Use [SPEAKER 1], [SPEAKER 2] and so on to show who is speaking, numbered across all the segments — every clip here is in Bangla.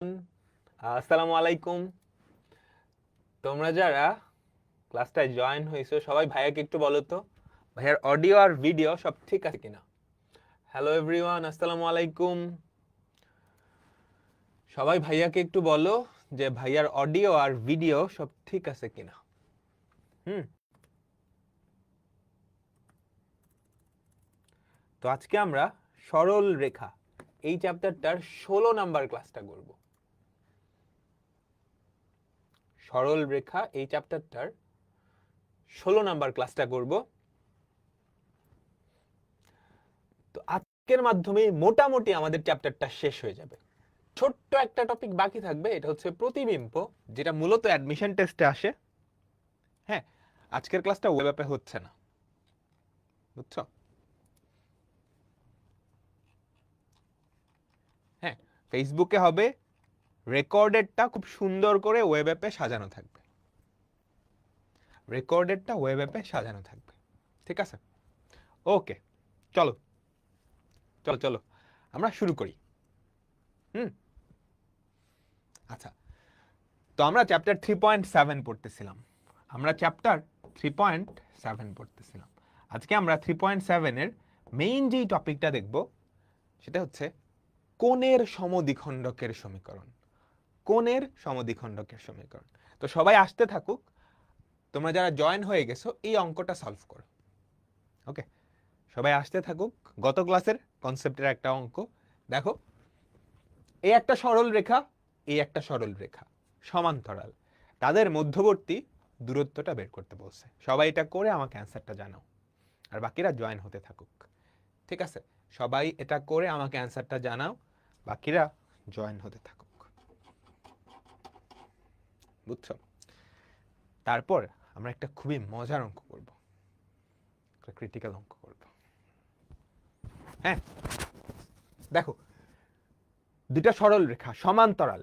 [SPEAKER 1] আসসালামু আলাইকুম। তোমরা যারা ক্লাসটায় জয়েন হয়েছো সবাই ভাইয়াকে একটু বলো তো ভাইয়ার অডিও আর ভিডিও সব ঠিক আছে কিনা। হ্যালো এভরিওয়ান, আসসালামু আলাইকুম। সবাই ভাইয়াকে একটু বলো যে ভাইয়ার অডিও আর ভিডিও সব ঠিক আছে কিনা। তো আজকে আমরা সরল রেখা এই চ্যাপ্টারটার 16 নাম্বার ক্লাসটা করব। সরল রেখা এই চ্যাপ্টারটার 16 নাম্বার ক্লাসটা করব। তো আজকের মাধ্যমে মোটামুটি আমাদের চ্যাপ্টারটা শেষ হয়ে যাবে। ছোট্ট একটা টপিক বাকি থাকবে, এটা হচ্ছে প্রতিবিম্ব, যেটা মূলত অ্যাডমিশন টেস্টে আসে। হ্যাঁ, আজকের ক্লাসটা ওয়েব অ্যাপে হচ্ছে না, বুঝছো? হ্যাঁ, ফেসবুকে হবে, রেকর্ডেডটা খুব সুন্দর করে ওয়েব অ্যাপে সাজানো থাকবে। রেকর্ডেডটা ওয়েব অ্যাপে সাজানো থাকবে, ঠিক আছে? ওকে, চলো চলো চলো আমরা শুরু করি। আচ্ছা, তো আমরা চ্যাপ্টার 3.7 পড়তেছিলাম। আজকে আমরা 3.7 এর মেইন যেই টপিকটা দেখব সেটা হচ্ছে কোণের সমদ্বিখণ্ডকের সমীকরণ। কোণের সমদ্বিখণ্ডকের সমীকরণ। তো সবাই আসতে থাকুক, তোমরা যারা জয়েন হয়ে গেছো এই অঙ্কটা সলভ করো। ওকে, সবাই আসতে থাকুক। গত ক্লাসের কনসেপ্টের একটা অঙ্ক দেখো, এই একটা সরল রেখা, এই একটা সরল রেখা সমান্তরাল, তাদের মধ্যবর্তী দূরত্বটা বের করতে বলছে। সবাই এটা করে আমাকে অ্যান্সারটা জানাও, আর বাকিরা জয়েন হতে থাকুক, ঠিক আছে? সবাই এটা করে আমাকে অ্যান্সারটা জানাও, বাকিরা জয়েন হতে থাকুক, বুঝছো? তারপর আমরা একটা খুবই মজার অঙ্ক করব, একটা ক্রিটিক্যাল অঙ্ক করব। হ্যাঁ, দেখো, দুটা সরল রেখা সমান্তরাল,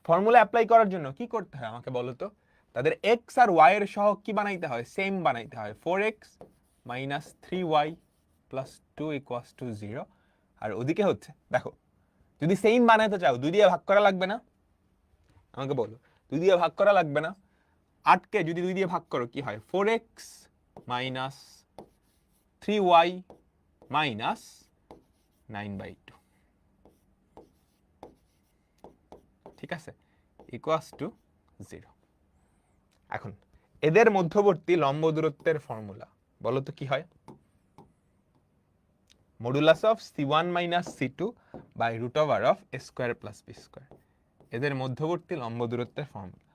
[SPEAKER 1] ফর্মুলা অ্যাপ্লাই করার জন্য কি করতে হয় আমাকে বলো তো? তাদের এক্স আর ওয়াই এর সহগ কি বানাইতে হয়? সেম বানাইতে হয়। 4x - 3y + 2 = 0। আর ওদিকে হচ্ছে, দেখো, যদি সেম বানাইতে চাও 2 দিয়ে ভাগ করা লাগবে না? আমাকে বলো, 2 দিয়ে ভাগ করা লাগবে না? 8 কে যদি 2 দিয়ে ভাগ করো কি হয়? 4x - 3y - 9/2, ঠিক আছে, = 0। এখন এদের মধ্যবর্তী লম্ব দূরত্বের ফর্মুলা বলো তো কি হয়? Modulus of c1 - c2 by √a² + b²। এদের মধ্যবর্তী লম্ব দূরত্বের ফর্মুলা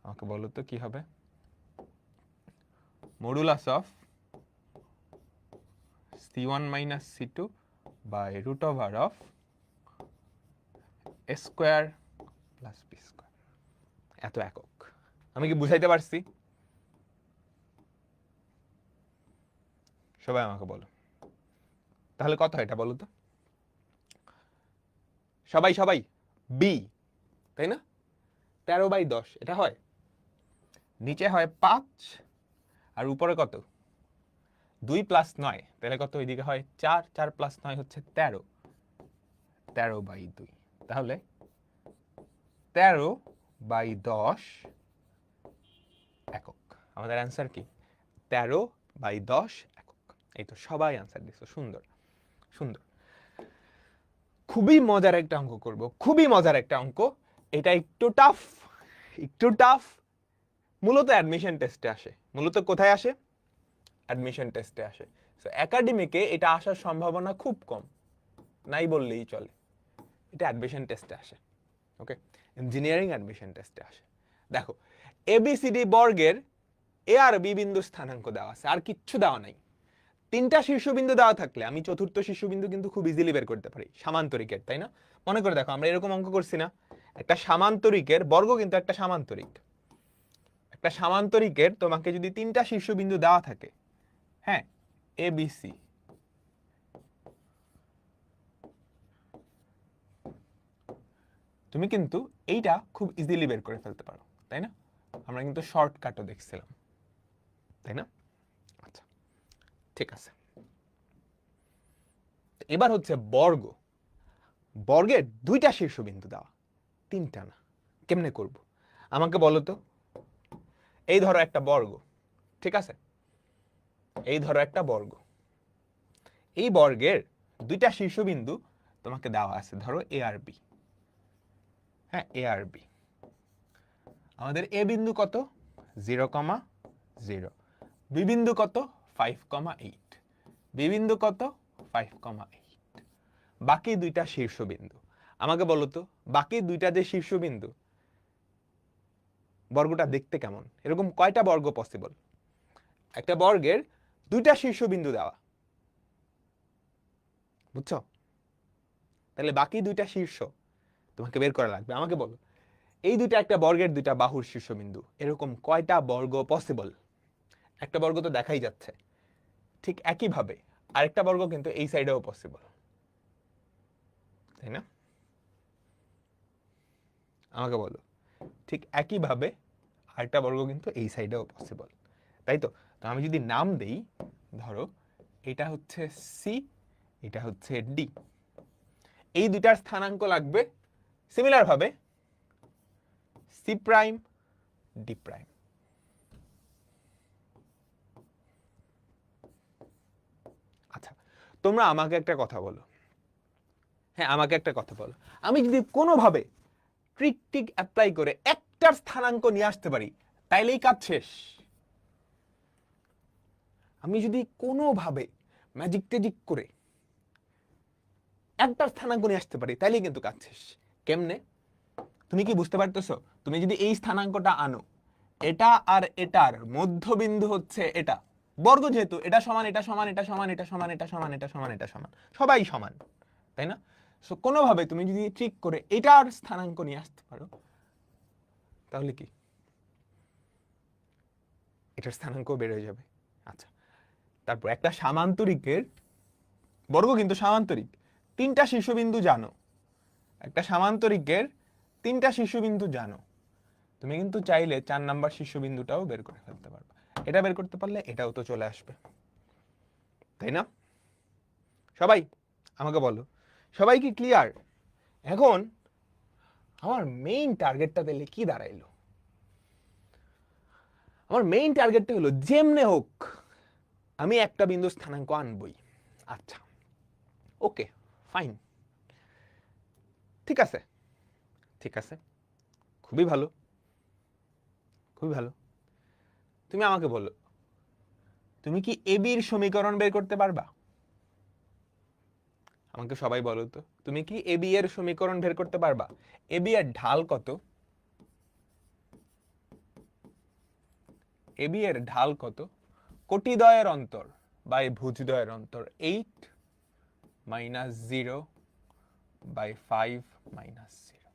[SPEAKER 1] আমাকে বলো তো কি হবে? Modulus of c1 - c2 by √a² + b²। এত একক। আমি কি বুঝাইতে পারছি? সবাই আমাকে বলো, তাহলে কত হয় এটা বলো তো? সবাই সবাই বি, তাই না? 13/10 এটা হয়। নিচে হয় 5 আর উপরে কত? 2 + 9, তাহলে কত? ওইদিকে হয় 4, 4 + 9 হচ্ছে 13, 13/2। তাহলে 13/10 একক। আমাদের অ্যান্সার কি? 13/10 একক। এই তো, সবাই অ্যান্সার দিছো, সুন্দর সুন্দর। খুবই মজার একটা অঙ্ক করব, খুবই মজার একটা অঙ্ক। এটা একটু টাফ, একটু টাফ। মূলত অ্যাডমিশন টেস্টে আসে। মূলত কোথায় আসে? অ্যাডমিশন টেস্টে আসে। সো একাডেমিকে এটা আসার সম্ভাবনা খুব কম, নাই বললেই চলে। এটা অ্যাডমিশন টেস্টে আসে। ওকে, ইঞ্জিনিয়ারিং অ্যাডমিশন টেস্টে আসে। দেখো, এবিসিডি বর্গের এ আর বি বিন্দু স্থানাঙ্ক দেওয়া আছে, আর কিচ্ছু দেওয়া নাই। 3টা শীর্ষবিন্দু দেওয়া থাকলে আমি চতুর্থ শীর্ষবিন্দু কিন্তু খুব ইজিলি বের করতে পারি, সামান্তরিকের, তাই না? মনে করে দেখো, আমরা এরকম অঙ্ক করছি না? একটা সামান্তরিকের বর্গ কিন্তু একটা সামান্তরিক। একটা সামান্তরিকের তোমাকে যদি 3টা শীর্ষবিন্দু দেওয়া থাকে, হ্যাঁ, এ বি সি, তুমি কিন্তু এইটা খুব ইজিলি বের করে ফেলতে পারো, তাই না? আমরা কিন্তু শর্টকাটও দেখছিলাম, তাই না? আচ্ছা, ঠিক আছে। এবার হচ্ছে বর্গ, বর্গের 2টা শীর্ষবিন্দু দেওয়া। তিনটা না। কেমনে করব আমাকে বলো তো। এই ধরো একটা বর্গ, ঠিক আছে, এই ধরো একটা বর্গ, এই বর্গের দুইটা শীর্ষবিন্দু তোমাকে দেওয়া আছে, ধরো এ আর বি। হ্যাঁ, এ আর বি। আমাদের এ বিন্দু কত 0,0, বি বিন্দু কত 5,8, বি বিন্দু কত 5,8। বাকি দুইটা শীর্ষবিন্দু আমাকে বলো তো, বাকি দুইটা যে শীর্ষবিন্দু, বর্গটা দেখতে কেমন? এরকম কয়টা বর্গ পসিবল? একটা বর্গের দুইটা শীর্ষবিন্দু দেওয়া, বুঝছো? তাহলে বাকি দুইটা শীর্ষ তোমাকে বের করা লাগবে। আমাকে বলো, এই দুইটা একটা বর্গের দুইটা বাহুর শীর্ষবিন্দু, এরকম কয়টা বর্গ পসিবল? একটা বর্গ তো দেখাই যাচ্ছে। ঠিক একইভাবে আরেকটা বর্গ কিন্তু এই সাইডেও পসিবল, তাই না? আমাকে বলো, ঠিক একইভাবে আরেকটা বর্গ কিন্তু এই সাইডেও পসিবল, তাই তো? তো আমি যদি নাম দেই, ধরো এটা হচ্ছে সি, এটা হচ্ছে ডি, এই দুইটার স্থানাঙ্ক লাগবে সিমিলার ভাবে সি প্রাইম ডি প্রাইম। আচ্ছা, তোমরা আমাকে একটা কথা বলো, হ্যাঁ আমাকে একটা কথা বলো, আমি যদি কোনোভাবে ট্রিক টিক অ্যাপ্লাই করে একটার স্থানাঙ্ক নিয়ে আসতে পারি, তাইলেই কাজ শেষ। আমি যদি কোনোভাবে ম্যাজিক টেজিক করে একটার স্থানাঙ্ক নিয়ে আসতে পারি, তাইলেই কিন্তু কাজ শেষ। কেমনে? তুমি কি বুঝতে পারতেছো? তুমি যদি এই স্থানাঙ্কটা আনো, এটা আর এটার মধ্যবিন্দু হচ্ছে এটা, বর্গ যেহেতু, এটা সমান এটা সমান এটা সমান এটা সমান এটা সমান এটা সমান এটা সমান, সবাই সমান, তাই না? সো কোনোভাবে তুমি যদি ট্রিক করে এটার স্থানাঙ্ক নিয়ে আসতে পারো, তাহলে কি এটার স্থানাঙ্ক বের হয়ে যাবে। আচ্ছা, তারপর একটা সামান্তরিকের বর্গ কিন্তু সামান্তরিক, তিনটা শীর্ষবিন্দু জানো, একটা সামান্তরিকের তিনটা শীর্ষবিন্দু জানো, তুমি কিন্তু চাইলে 4 নাম্বার শীর্ষবিন্দুটাও বের করে ফেলতে পারবে। এটা বের করতে পারলে এটাও তো চলে আসবে, তাই না? সবাই আমাকে বলো, সবাই কি ক্লিয়ার? এখন আমার মেইন টার্গেটটা তাহলে কি দাঁড়াইলো? আমার মেইন টার্গেটটা হলো যেমনে হোক আমি একটা বিন্দু স্থানাঙ্ক আনবই। আচ্ছা, ওকে, ফাইন, ঠিক আছে, ঠিক আছে, খুবই ভালো, খুবই ভালো। তুমি আমাকে বলো, তুমি কি এবির সমীকরণ বের করতে পারবা? আমাকে সবাই বলো তো, তুমি কি এবি এর সমীকরণ বের করতে পারবা? এবি এর ঢাল কত? এবি এর ঢাল কত? কোটিদ্বয়ের অন্তর বাই ভুজদ্বয়ের অন্তর 8 মাইনাস 0 বাই 5 মাইনাস 0,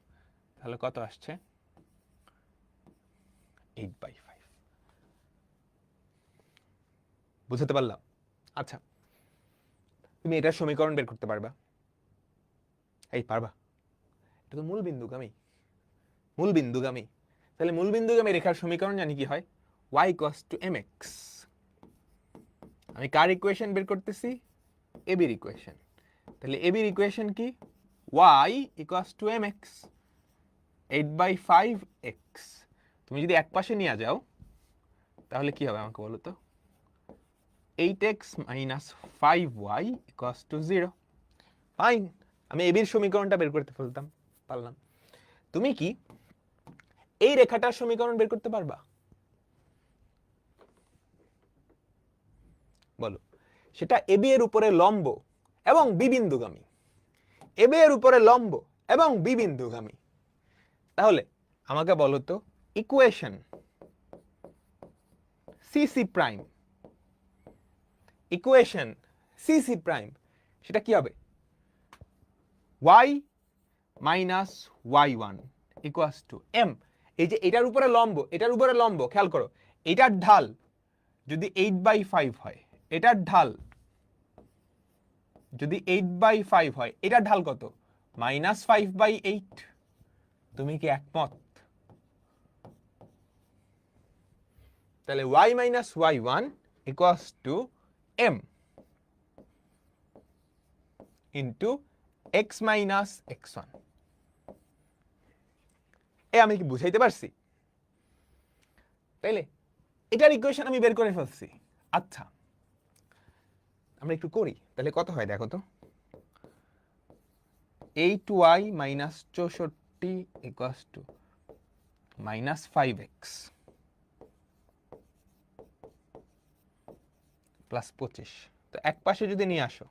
[SPEAKER 1] তাহলে কত আসছে? 8/5। বুঝতে পারলাম? আচ্ছা, তুমি এটার সমীকরণ বের করতে পারবা? এই পারবা? এটা তো মূল বিন্দুগামী, মূল বিন্দুগামী। তাহলে মূল বিন্দুগামী রেখার সমীকরণ জানি কি হয়, y ইকুয়ালস টু mx। আমি কার ইকুয়েশন বের করতেছি? এবির ইকুয়েশন। তাহলে এবির ইকুয়েশন কি? y equals to mx, 8/5x। তুমি যদি এক পাশে নিয়ে যাও তাহলে কি হবে আমাকে বলো তো? 8x minus 5y equals to 0। Fine, আমি এবির সমীকরণটা বের করতে পারলাম। তুমি কি এই রেখাটার সমীকরণ বের করতে পারবা? বলো। সেটা এবি এর উপরে লম্ব এবং বিবিন্দুগামী, এবি এর উপরে লম্ব এবং বিবিন্দুগামী। তাহলে আমাকে বলো তো, equation CC prime, equation CC prime সেটা কি হবে? y minus y1 equals to m। এই যে এটার উপরে লম্ব, এটার উপরে লম্ব, খেয়াল করো, এটার ঢাল যদি 8/5 হয়, এটার ঢাল যদি 8/5 হয়, এটার ঢাল কত? মাইনাস 5/8। তুমি কি একমত? তাহলে y minus y1 equals to m into x minus x1। আমি কি বুঝাইতে পারছি? তাইলে এটার ইকুয়েশন আমি বের করে ফেলছি। আচ্ছা আমরা একটু করি, তাহলে কত হয় দেখো তো। 8y minus 64 equals to minus 5x plus 25। তো এক পাশে যদি নিয়ে আসো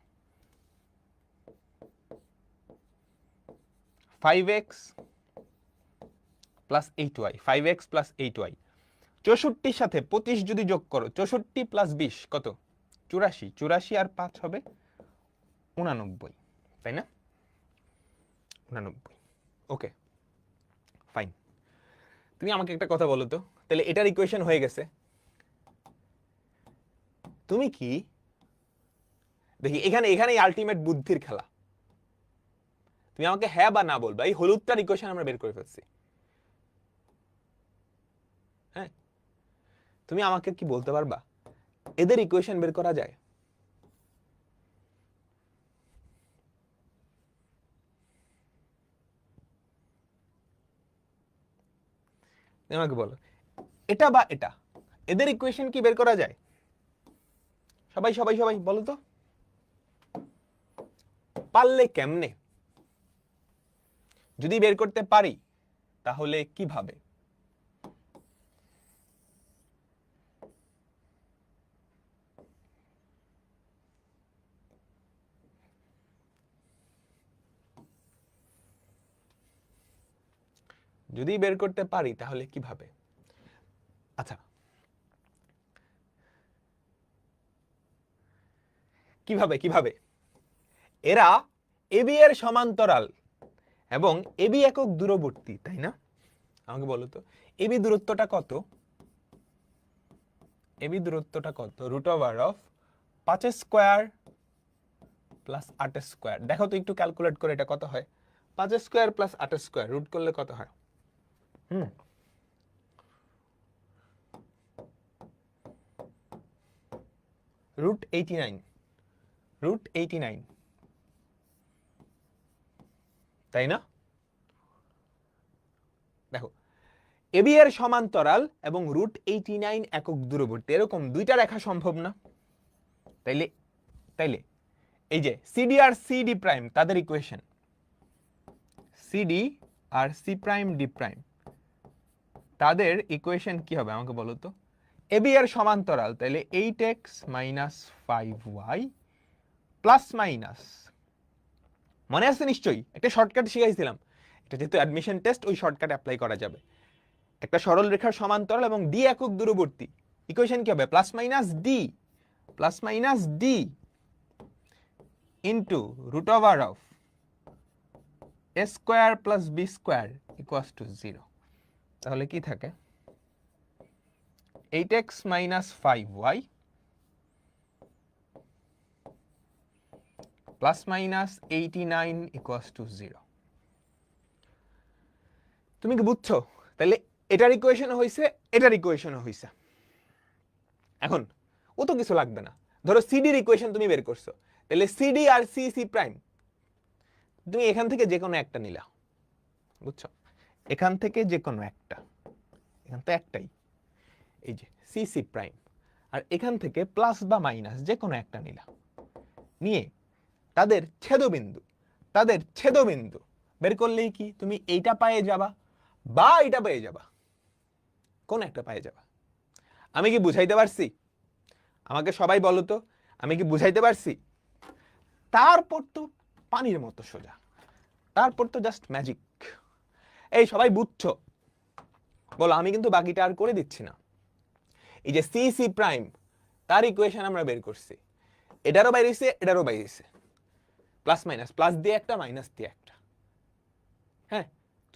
[SPEAKER 1] 5x plus 8y, 5x plus 8y, 64 সাথে 25 যদি যোগ করো, 64 প্লাস 20 কত? 84, 84 আর 5 হবে 89, তাই না? 89। Okay fine. তুমি আমাকে একটা কথা বলো তো, তাহলে এটার ইকুয়েশন হয়ে গেছে। তুমি কি দেখি এখানেই আলটিমেট বুদ্ধির খেলা। তুমি আমাকে হ্যাঁ বা না বলবা, এই হলুদটার ইকুয়েশন আমরা বের করে ফেলছি। হ্যাঁ, তুমি আমাকে কি বলতে পারবা এদের ইকুয়েশন বের করা যায়? আমাকে বলো এটা বা এটা, এদের ইকুয়েশন কি বের করা যায়? সবাই সবাই সবাই বলো তো, পারলে কেমনে? যদি বের করতে পারি তাহলে কিভাবে? যদি বের করতে পারি তাহলে কিভাবে? আচ্ছা কিভাবে কিভাবে? এরা এবি এর সমান্তরাল এবং এবি একক দূরবর্তী, তাই না? আমাকে বলো তো এবি দূরত্বটা কত? এবি দূরত্বটা কত? Root over of 5 square plus 8 square. দেখো তো একটু ক্যালকুলেট করে এটা কত হয়। 5 স্কয়ার প্লাস 8 স্কয়ার রুট করলে কত হয়? রুট 89, রুট 89, তাই না? দেখো এবি এর সমান্তরাল এবং রুট 89 একক দূরবর্তী, এরকম দুইটা রেখা সম্ভব না? তাইলে তাইলে এই যে সিডি আর সিডি প্রাইম তাদের ইকুয়েশন, সিডি আর সি প্রাইম ডি প্রাইম তাদের ইকুয়েশন কি হবে আমাকে বলো তো। এবি এর সমান্তরাল, তাহলে 8x minus 5y plus minus, মনে আছে নিশ্চয়ই একটা শর্টকাট শিখাইছিলাম, এটা যেহেতু অ্যাডমিশন টেস্ট ওই শর্টকাট অ্যাপ্লাই করা যাবে। একটা সরল রেখার সমান্তরাল এবং ডি একক দূরবর্তী, ইকুয়েশন কি হবে? Plus minus D into root over of A square plus B square equals to 0। তাহলে কি থাকে? 8x minus 5y plus minus 89 equals to 0। তুমি কি বুঝছো? তাহলে এটার ইকুয়েশন হইছে, এটার ইকুয়েশন হইছে। এখন ও তো কিছু লাগবে না, ধরো সিডির ইকুয়েশন তুমি বের করছো, তাহলে সিডি আর সি সি প্রাইম তুমি এখান থেকে যে কোনো একটা নিলা, বুঝছো? এখান থেকে যে কোনো একটা, এখান তো একটাই, এই যে সি সি প্রাইম, আর এখান থেকে প্লাস বা মাইনাস যে কোনো একটা নিলা, নিয়ে তাদের ছেদবিন্দু বের করলেই কি তুমি এইটা পেয়ে যাবা বা এইটা পেয়ে যাবা, কোন একটা পেয়ে যাবা। আমি কি বুঝাইতে পারছি? আমাকে সবাই বলো তো, আমি কি বুঝাইতে পারছি? তারপর তো পানির মতো সোজা, তারপর তো জাস্ট ম্যাজিক। এই সবাই বুঝছো? বলো, আমি কিন্তু বাকিটা আর করে দিচ্ছি না। এই যে সি সি প্রাইম তার ইকুয়েশন আমরা বের করছি, এটারও বাইরেছে এটারও বাইরেছে, প্লাস মাইনাস, প্লাস দিয়ে একটা মাইনাস দিয়ে একটা। হ্যাঁ,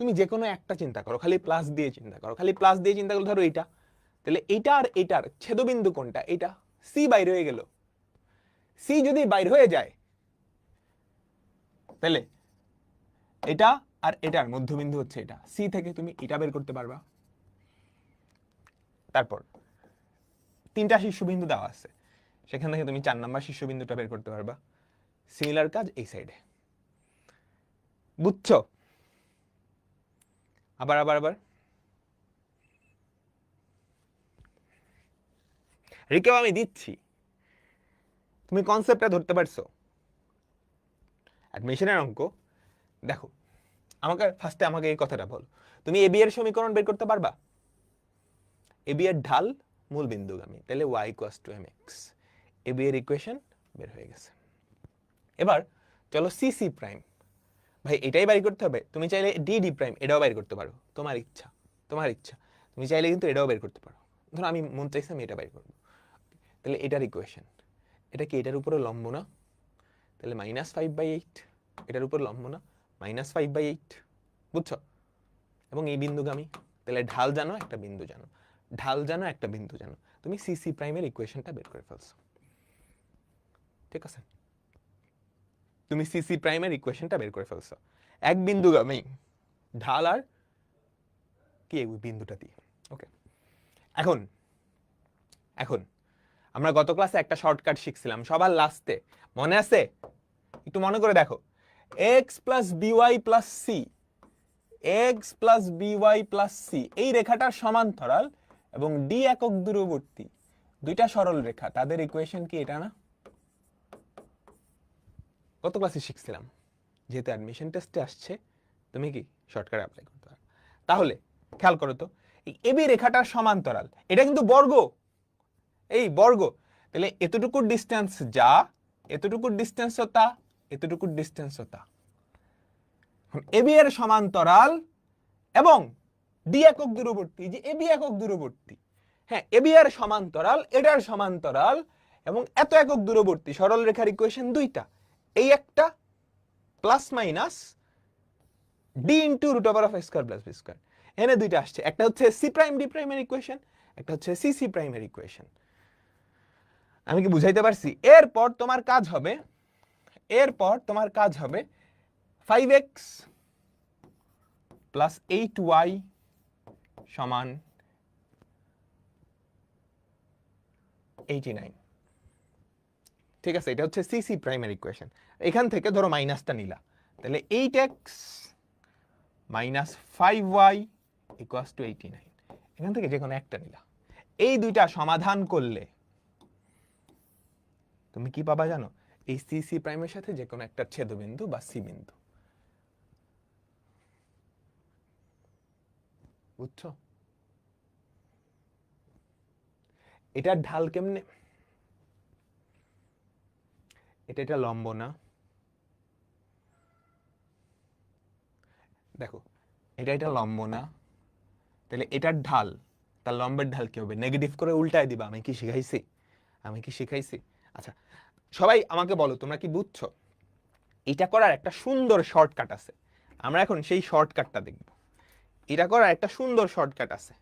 [SPEAKER 1] তুমি যে কোনো একটা চিন্তা করো, খালি প্লাস দিয়ে চিন্তা করো, খালি প্লাস দিয়ে চিন্তা করো। ধরো এইটা, তাহলে এইটা আর এটার ছেদবিন্দু কোনটা? এটা সি বাইরে হয়ে গেল। সি যদি বাইর হয়ে যায় তাহলে এটা আর এটার মধ্যবিন্দু হচ্ছে এটা, সি থেকে তুমি এটা বের করতে পারবা। তারপর তিনটা শীর্ষবিন্দু দেওয়া আছে, সেখান থেকে তুমি 4 নাম্বার শীর্ষবিন্দুটা বের করতে পারবা। সিমিলার কাজ এই সাইডে, বুঝছো? আবার আবার আবার রিকেও আমি দিচ্ছি, তুমি কনসেপ্টটা ধরতে পারছো? অ্যাডমিশনের অঙ্ক দেখো, আমাকে ফার্স্টে আমাকে এই কথাটা বলো, তুমি এবি এর সমীকরণ বের করতে পারবা? এবি এর ঢাল মূল বিন্দুগামী, তাহলে y = mx, এবি এর ইকুয়েশন বের হয়ে গেছে। এবার চলো সিসি প্রাইম, ভাই এটাই বাইর করতে হবে? তুমি চাইলে ডিডি প্রাইম এটাও বাইর করতে পারো, তোমার ইচ্ছা, তোমার ইচ্ছা। তুমি চাইলে কিন্তু এটাও বের করতে পারো। ধরো আমি মন চাইছি আমি এটা বাইর করবো, তাহলে এটার ইকুয়েশন, এটা কি এটার উপরে লম্ব না? তাহলে -5/8, এটার উপর লম্ব না? -5/8, বুঝছো? এবং এই বিন্দুগামী, তাহলে ঢাল জানো, একটা বিন্দু জানো, ঢাল জানো, একটা বিন্দু জানো, তুমি সিসি প্রাইমের ইকুয়েশনটা বের করে ফেলছো, ঠিক আছে? তুমি সিসি প্রাইমের ইকুয়েশনটা বের করে ফেলছো, এক বিন্দুগামী ঢাল আর কি ওই বিন্দুটা দিয়ে। ওকে, এখন এখন আমরা গত ক্লাসে একটা শর্টকাট শিখছিলাম সবার লাস্টে, মনে আছে? একটু মনে করে দেখো, x + by + c, x + by + c, এই রেখাটার সমান্তরাল এবং d একক দূরবর্তী দুইটা সরল রেখা, তাদের ইকুয়েশন কি এটা না? গত ক্লাসে শিখছিলাম। যেহেতু অ্যাডমিশন টেস্টে আসছে, তুমি কি শর্টকাট অ্যাপ্লাই করতে পারো। তাহলে খেয়াল করো তো, এই এবি রেখাটার সমান্তরাল, এটা কিন্তু বর্গ, এই বর্গ, তাহলে এতটুকুর ডিসটেন্স যা, এতটুকুর ডিসটেন্স তা, এতটুকুর ডিসটেন্স তা। এবি এর সমান্তরাল এবং ডি একক দূরবর্তী, যে এবি একক দূরবর্তী, হ্যাঁ এবি এর সমান্তরাল, এটার সমান্তরাল এবং এত একক দূরবর্তী সরল রেখার ইকুয়েশন দুইটা, এই একটা plus minus D into √(a² + b²), এনে দুইটা আসছে, একটা হচ্ছে সি প্রাইম ডি প্রাইমের ইকুয়েশন, একটা হচ্ছে সি সি প্রাইমের ইকুয়েশন। আমি কি বুঝাইতে পারছি? এরপর তোমার কাজ হবে, এরপর তোমার কাজ হবে 5x + 8y = 89, ঠিক আছে? এটা হচ্ছে সিসি প্রাইমের ইকুয়েশন। এখান থেকে ধরো মাইনাসটা নিলা, তাহলে 8x - 5y = 89, এখান থেকে যে কোনো একটা নিলা। এই দুইটা সমাধান করলে তুমি কি পাবা জানো? এই সিসি প্রাইমের সাথে যে কোনো একটা ছেদবিন্দু বা সি বিন্দু, বুঝছো? এটার ঢাল কেমনে? এটা লম্ব না, দেখো এটা লম্ব না, তাহলে এটার ঢাল, তার লম্বের ঢাল কি হবে? নেগেটিভ করে উল্টায় দিবা। আমি কি শিখাইছি? আমি কি শিখাইছি? আচ্ছা সবাই আমাকে বলো, তোমরা কি বুঝছো? এটা করার একটা সুন্দর শর্টকাট আছে, আমরা এখন সেই শর্টকাটটা দেখব। এটা করার একটা সুন্দর শর্টকাট আছে,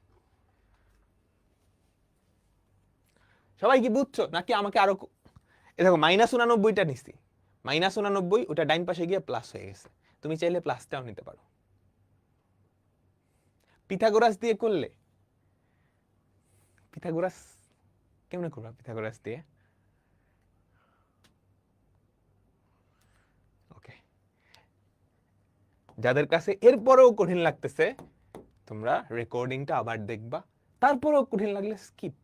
[SPEAKER 1] সবাই কি বুঝছো? নাকি আমাকে আরো, এ দেখো -89টা নিছি, -89, ওটা ডাইন পাশে গিয়ে প্লাস হয়ে গেছে, তুমি চাইলে প্লাসটাও নিতে পারো। পিথাগোরাস দিয়ে করলে, পিথাগোরাস কেমনে করবা? পিথাগোরাস দিয়ে ওকে, যাদের কাছে এরপরেও কঠিন লাগতেছে তোমরা রেকর্ডিংটা আবার দেখবা, তারপরেও কঠিন লাগলে স্কিপ,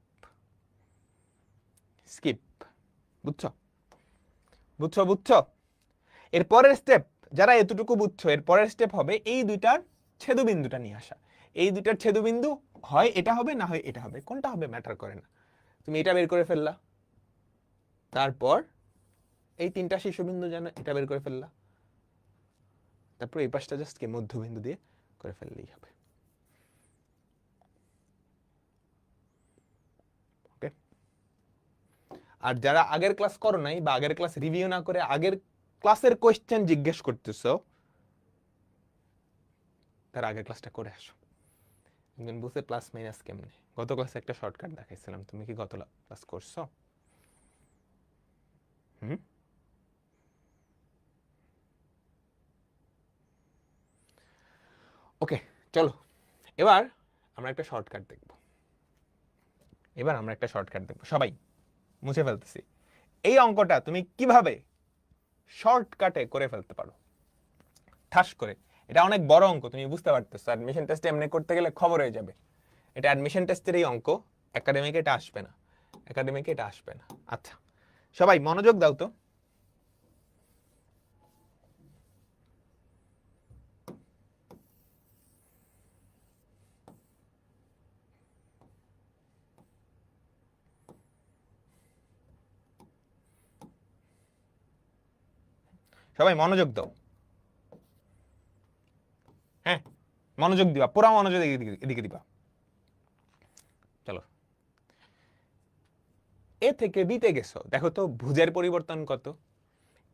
[SPEAKER 1] স্কিপ, বুঝছো? বুঝছো? বুঝছো? এর পরের স্টেপ, যারা এতটুকু বুঝছো, এর পরের স্টেপ হবে এই দুইটার ছেদবিন্দুটা নিয়ে আসা। এই দুইটার ছেদবিন্দু হয় এটা হবে, না হয় এটা হবে, কোনটা হবে ম্যাটার করে না। তুমি এটা বের করে ফেললা, তারপর এই তিনটা শীর্ষবিন্দু জানো, এটা বের করে ফেললা, তারপর এই পাশটা জাস্ট কি মধ্যবিন্দু দিয়ে করে ফেললেই হবে। ওকে, আর যারা আগের ক্লাস করো নাই বা আগের ক্লাস রিভিউ না করে আগের ক্লাসের কোশ্চেন জিজ্ঞেস করতেছো, তার আগের ক্লাসটা করে আসো, বুঝে প্লাস মাইনাস কেমনে। গত ক্লাসে একটা শর্টকাট দেখাইছিলাম, তুমি কি গত ক্লাস করছো? ওকে চলো, এবার আমরা একটা শর্টকাট দেখব, এবার আমরা একটা শর্টকাট দেখব, সবাই মুছে ফেলতেছি। এই অঙ্কটা তুমি কিভাবে শর্টকাটে করে ফেলতে পারো, ঠাস করে এটা অনেক বড় অঙ্ক, তুমি বুঝতে পারতেছো। অ্যাডমিশন টেস্টে এমনি করতে গেলে খবর হয়ে যাবে। এটা অ্যাডমিশন টেস্টের এই অঙ্ক, একাডেমিকে এটা আসবে না, একাডেমিকে এটা আসবে না। আচ্ছা সবাই মনোযোগ দাও তো। সবাই মনোযোগ দাও, হ্যাঁ মনোযোগ দিবা, পুরা মনোযোগ এদিকে দিবা। চলো এ থেকে বিতে গেছো, দেখো তো ভুজের পরিবর্তন কত।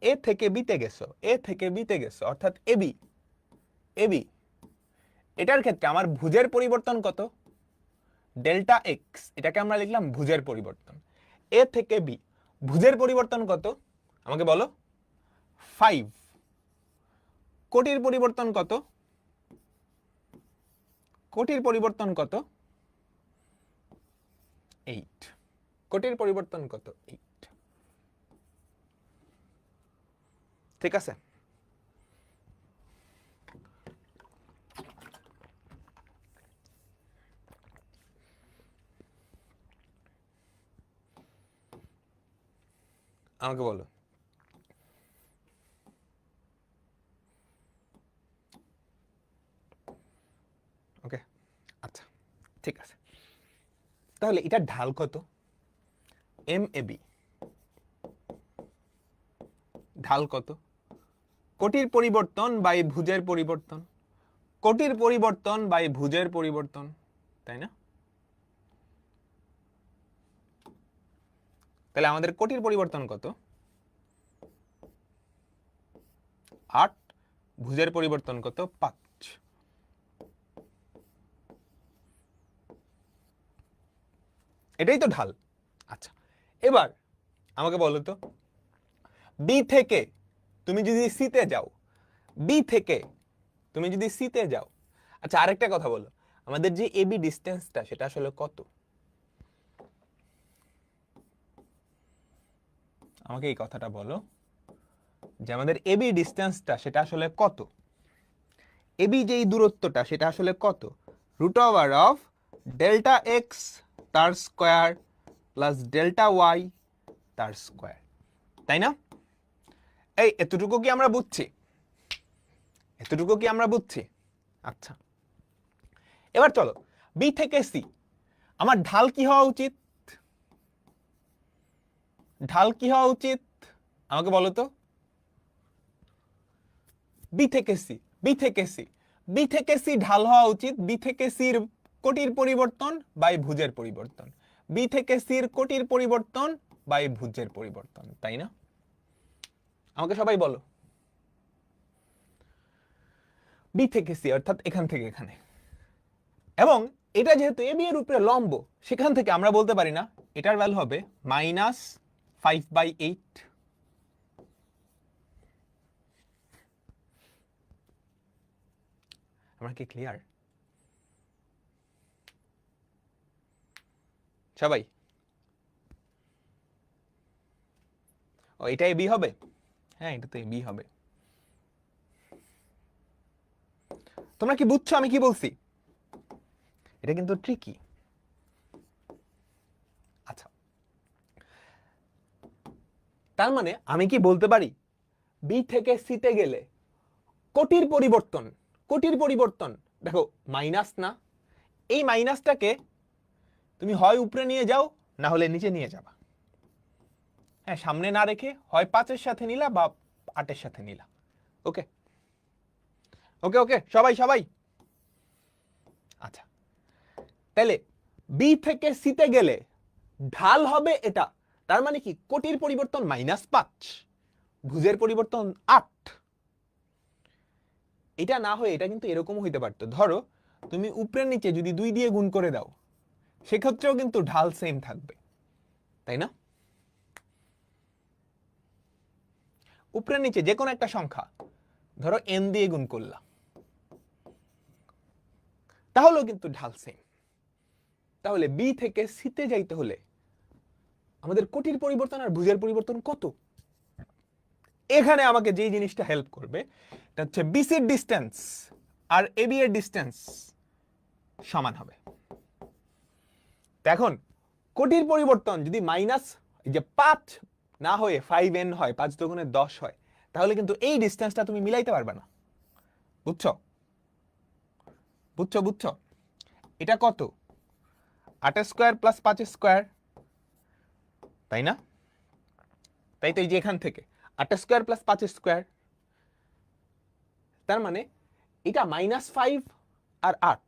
[SPEAKER 1] এ থেকে বিতে গেছো, এ থেকে বিতে গেছো, অর্থাৎ এবি, এবি এটার ক্ষেত্রে আমার ভুজের পরিবর্তন কত, ডেল্টা এক্স, এটাকে আমরা লিখলাম ভুজের পরিবর্তন। এ থেকে বি ভুজের পরিবর্তন কত আমাকে বলো, 5। কোটির পরিবর্তন কত, কোটির পরিবর্তন কত, 8। কোটির পরিবর্তন কত, 8। ঠিক আছে, আমাকে বলো। ওকে আচ্ছা ঠিক আছে, তাহলে এটা ঢাল কত, এম এ বি ঢাল কত, কোটির পরিবর্তন বাই ভুজের পরিবর্তন, কোটির পরিবর্তন বাই ভুজের পরিবর্তন, তাই না? তাহলে আমাদের কোটির পরিবর্তন কত, 8, ভুজের পরিবর্তন কত, 5। এটাই তো ঢাল। আচ্ছা এবার আমাকে বলো তো, বি থেকে তুমি যদি সিতে যাও, বি থেকে তুমি যদি সিতে যাও, আচ্ছা আরেকটা কথা বলো, আমাদের যে এবি ডিস্টেন্সটা সেটা আসলে কত, আমাকে এই কথাটা বলো যে আমাদের এবি ডিস্টেন্সটা সেটা আসলে কত, এবি যেই দূরত্বটা সেটা আসলে কত, root over of delta X তার স্কোয়ার প্লাস ডেল্টা ওয়াই তার স্কোয়ার, তাই না? এই এতটুকু কি আমরা বুঝছি, এতটুকু কি আমরা বুঝছি? আচ্ছা এবার চলো বি থেকে সি, আমার ঢাল কি হওয়া উচিত, ঢাল কি হওয়া উচিত আমাকে বলো তো, বি থেকে সি, বি থেকে সি, বি থেকে সি ঢাল হওয়া উচিত বি থেকে সির কোটির পরিবর্তন বাই ভুজের পরিবর্তন, বি থেকে সির কোটির পরিবর্তন বাই ভুজের পরিবর্তন, তাই না? আমাকে সবাই বলো, বি থেকে সি অর্থাৎ এখান থেকে এখানে, এবং এটা যেহেতু এ বি এর উপরে লম্ব, সেখান থেকে আমরা বলতে পারি না এটার ভ্যালু হবে -5/8। আমরা কি ক্লিয়ার সবাই? ও এটা এ বি হবে, হ্যাঁ এটা তো এ বি হবে। তোমরা কি বুঝছো আমি কি বলছি? এটা কিন্তু ট্রিকি। আচ্ছা তার মানে আমি কি বলতে পারি বি থেকে সিতে গেলে কোটির পরিবর্তন, কোটির পরিবর্তন দেখো মাইনাস না, এই মাইনাসটাকে তুমি হয় উপরে নিয়ে যাও না হলে নিচে নিয়ে যাবা, হ্যাঁ সামনে না রেখে হয় 5-এর সাথে নিলা বা 8-এর সাথে নিলা। ওকে ওকে ওকে সবাই সবাই, আচ্ছা তাহলে বি থেকে সিতে গেলে ঢাল হবে এটা, তার মানে কি কোটির পরিবর্তন -5, ভুজের পরিবর্তন 8। এটা না হয়ে এটা কিন্তু এরকমও হইতে পারতো, ধরো তুমি উপরের নিচে যদি 2 দিয়ে গুণ করে দাও সেক্ষেত্রেও কিন্তু ঢাল সেম থাকবে, তাই না? উপরের নিচে যে কোনো একটা সংখ্যা ধরো n দিয়ে গুণ করলাম, তাহলেও কিন্তু ঢাল সেম। তাহলে বি থেকে সিতে যাইতে হলে আমাদের কোটির পরিবর্তন আর ভুজের পরিবর্তন কত, এখানে আমাকে যেই জিনিসটা হেল্প করবে এটা হচ্ছে বিসির ডিস্টেন্স আর এবি এর ডিস্টেন্স সমান হবে। এখন কোটির পরিবর্তন যদি মাইনাস যে 5 না হয়ে 5n হয়, 5 দুগুণে 10 হয়, তাহলে কিন্তু এই ডিস্টেন্সটা তুমি মিলাইতে পারবে না। বুঝছো বুঝছো বুঝছো? এটা কত? 8 স্কয়ার প্লাস 5 স্কয়ার, তাই না? তাই তো এই যে এখান থেকে 8 স্কয়ার প্লাস 5 স্কয়ার, তার মানে এটা -5 আর 8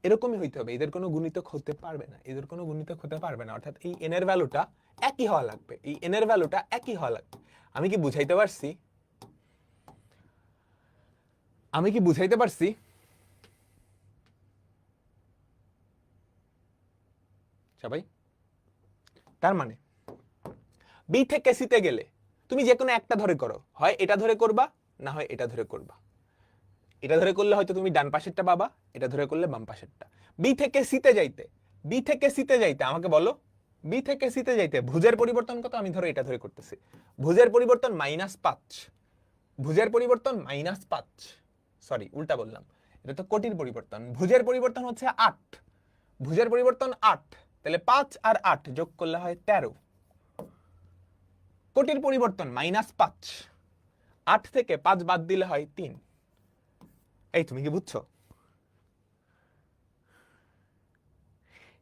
[SPEAKER 1] এরকমই হইতে হবে। এদের কোনো গুণিতক হতে পারবে না, এদের কোনো গুণিতক হতে পারবে না। অর্থাৎ এই n এর ভ্যালুটা একই হওয়া লাগবে, এই n এর ভ্যালুটা একই হওয়া লাগবে। আমি কি বুঝাইতে পারছি? আমি কি বুঝাইতে পারছি? সবাই? তার মানে বি থেকে সিতে গেলে তুমি যে কোনো একটা ধরে করো, হয় এটা ধরে করবা না হয় এটা ধরে করবা। এটা ধরে করলে হয়তো তুমি ডান পাশেরটা পাবা, এটা ধরে করলে বাম পাশেরটা। বি থেকে সিতে যাইতে, বি থেকে সিতে যাইতে আমাকে বলো, বি থেকে সিতে যাইতে ভুজের পরিবর্তন কত? আমি ধরো এটা ধরে করতেছি, ভুজের পরিবর্তন -5, ভুজের পরিবর্তন -5, সরি উল্টা বললাম, এটা তো কোটির পরিবর্তন। ভুজের পরিবর্তন হচ্ছে 8, ভুজের পরিবর্তন 8, তাহলে 5 আর 8 যোগ করলে হয় 13। কোটির পরিবর্তন -5, 8 থেকে 5 বাদ দিলে হয় 3। এই তুমি কি বুঝছো?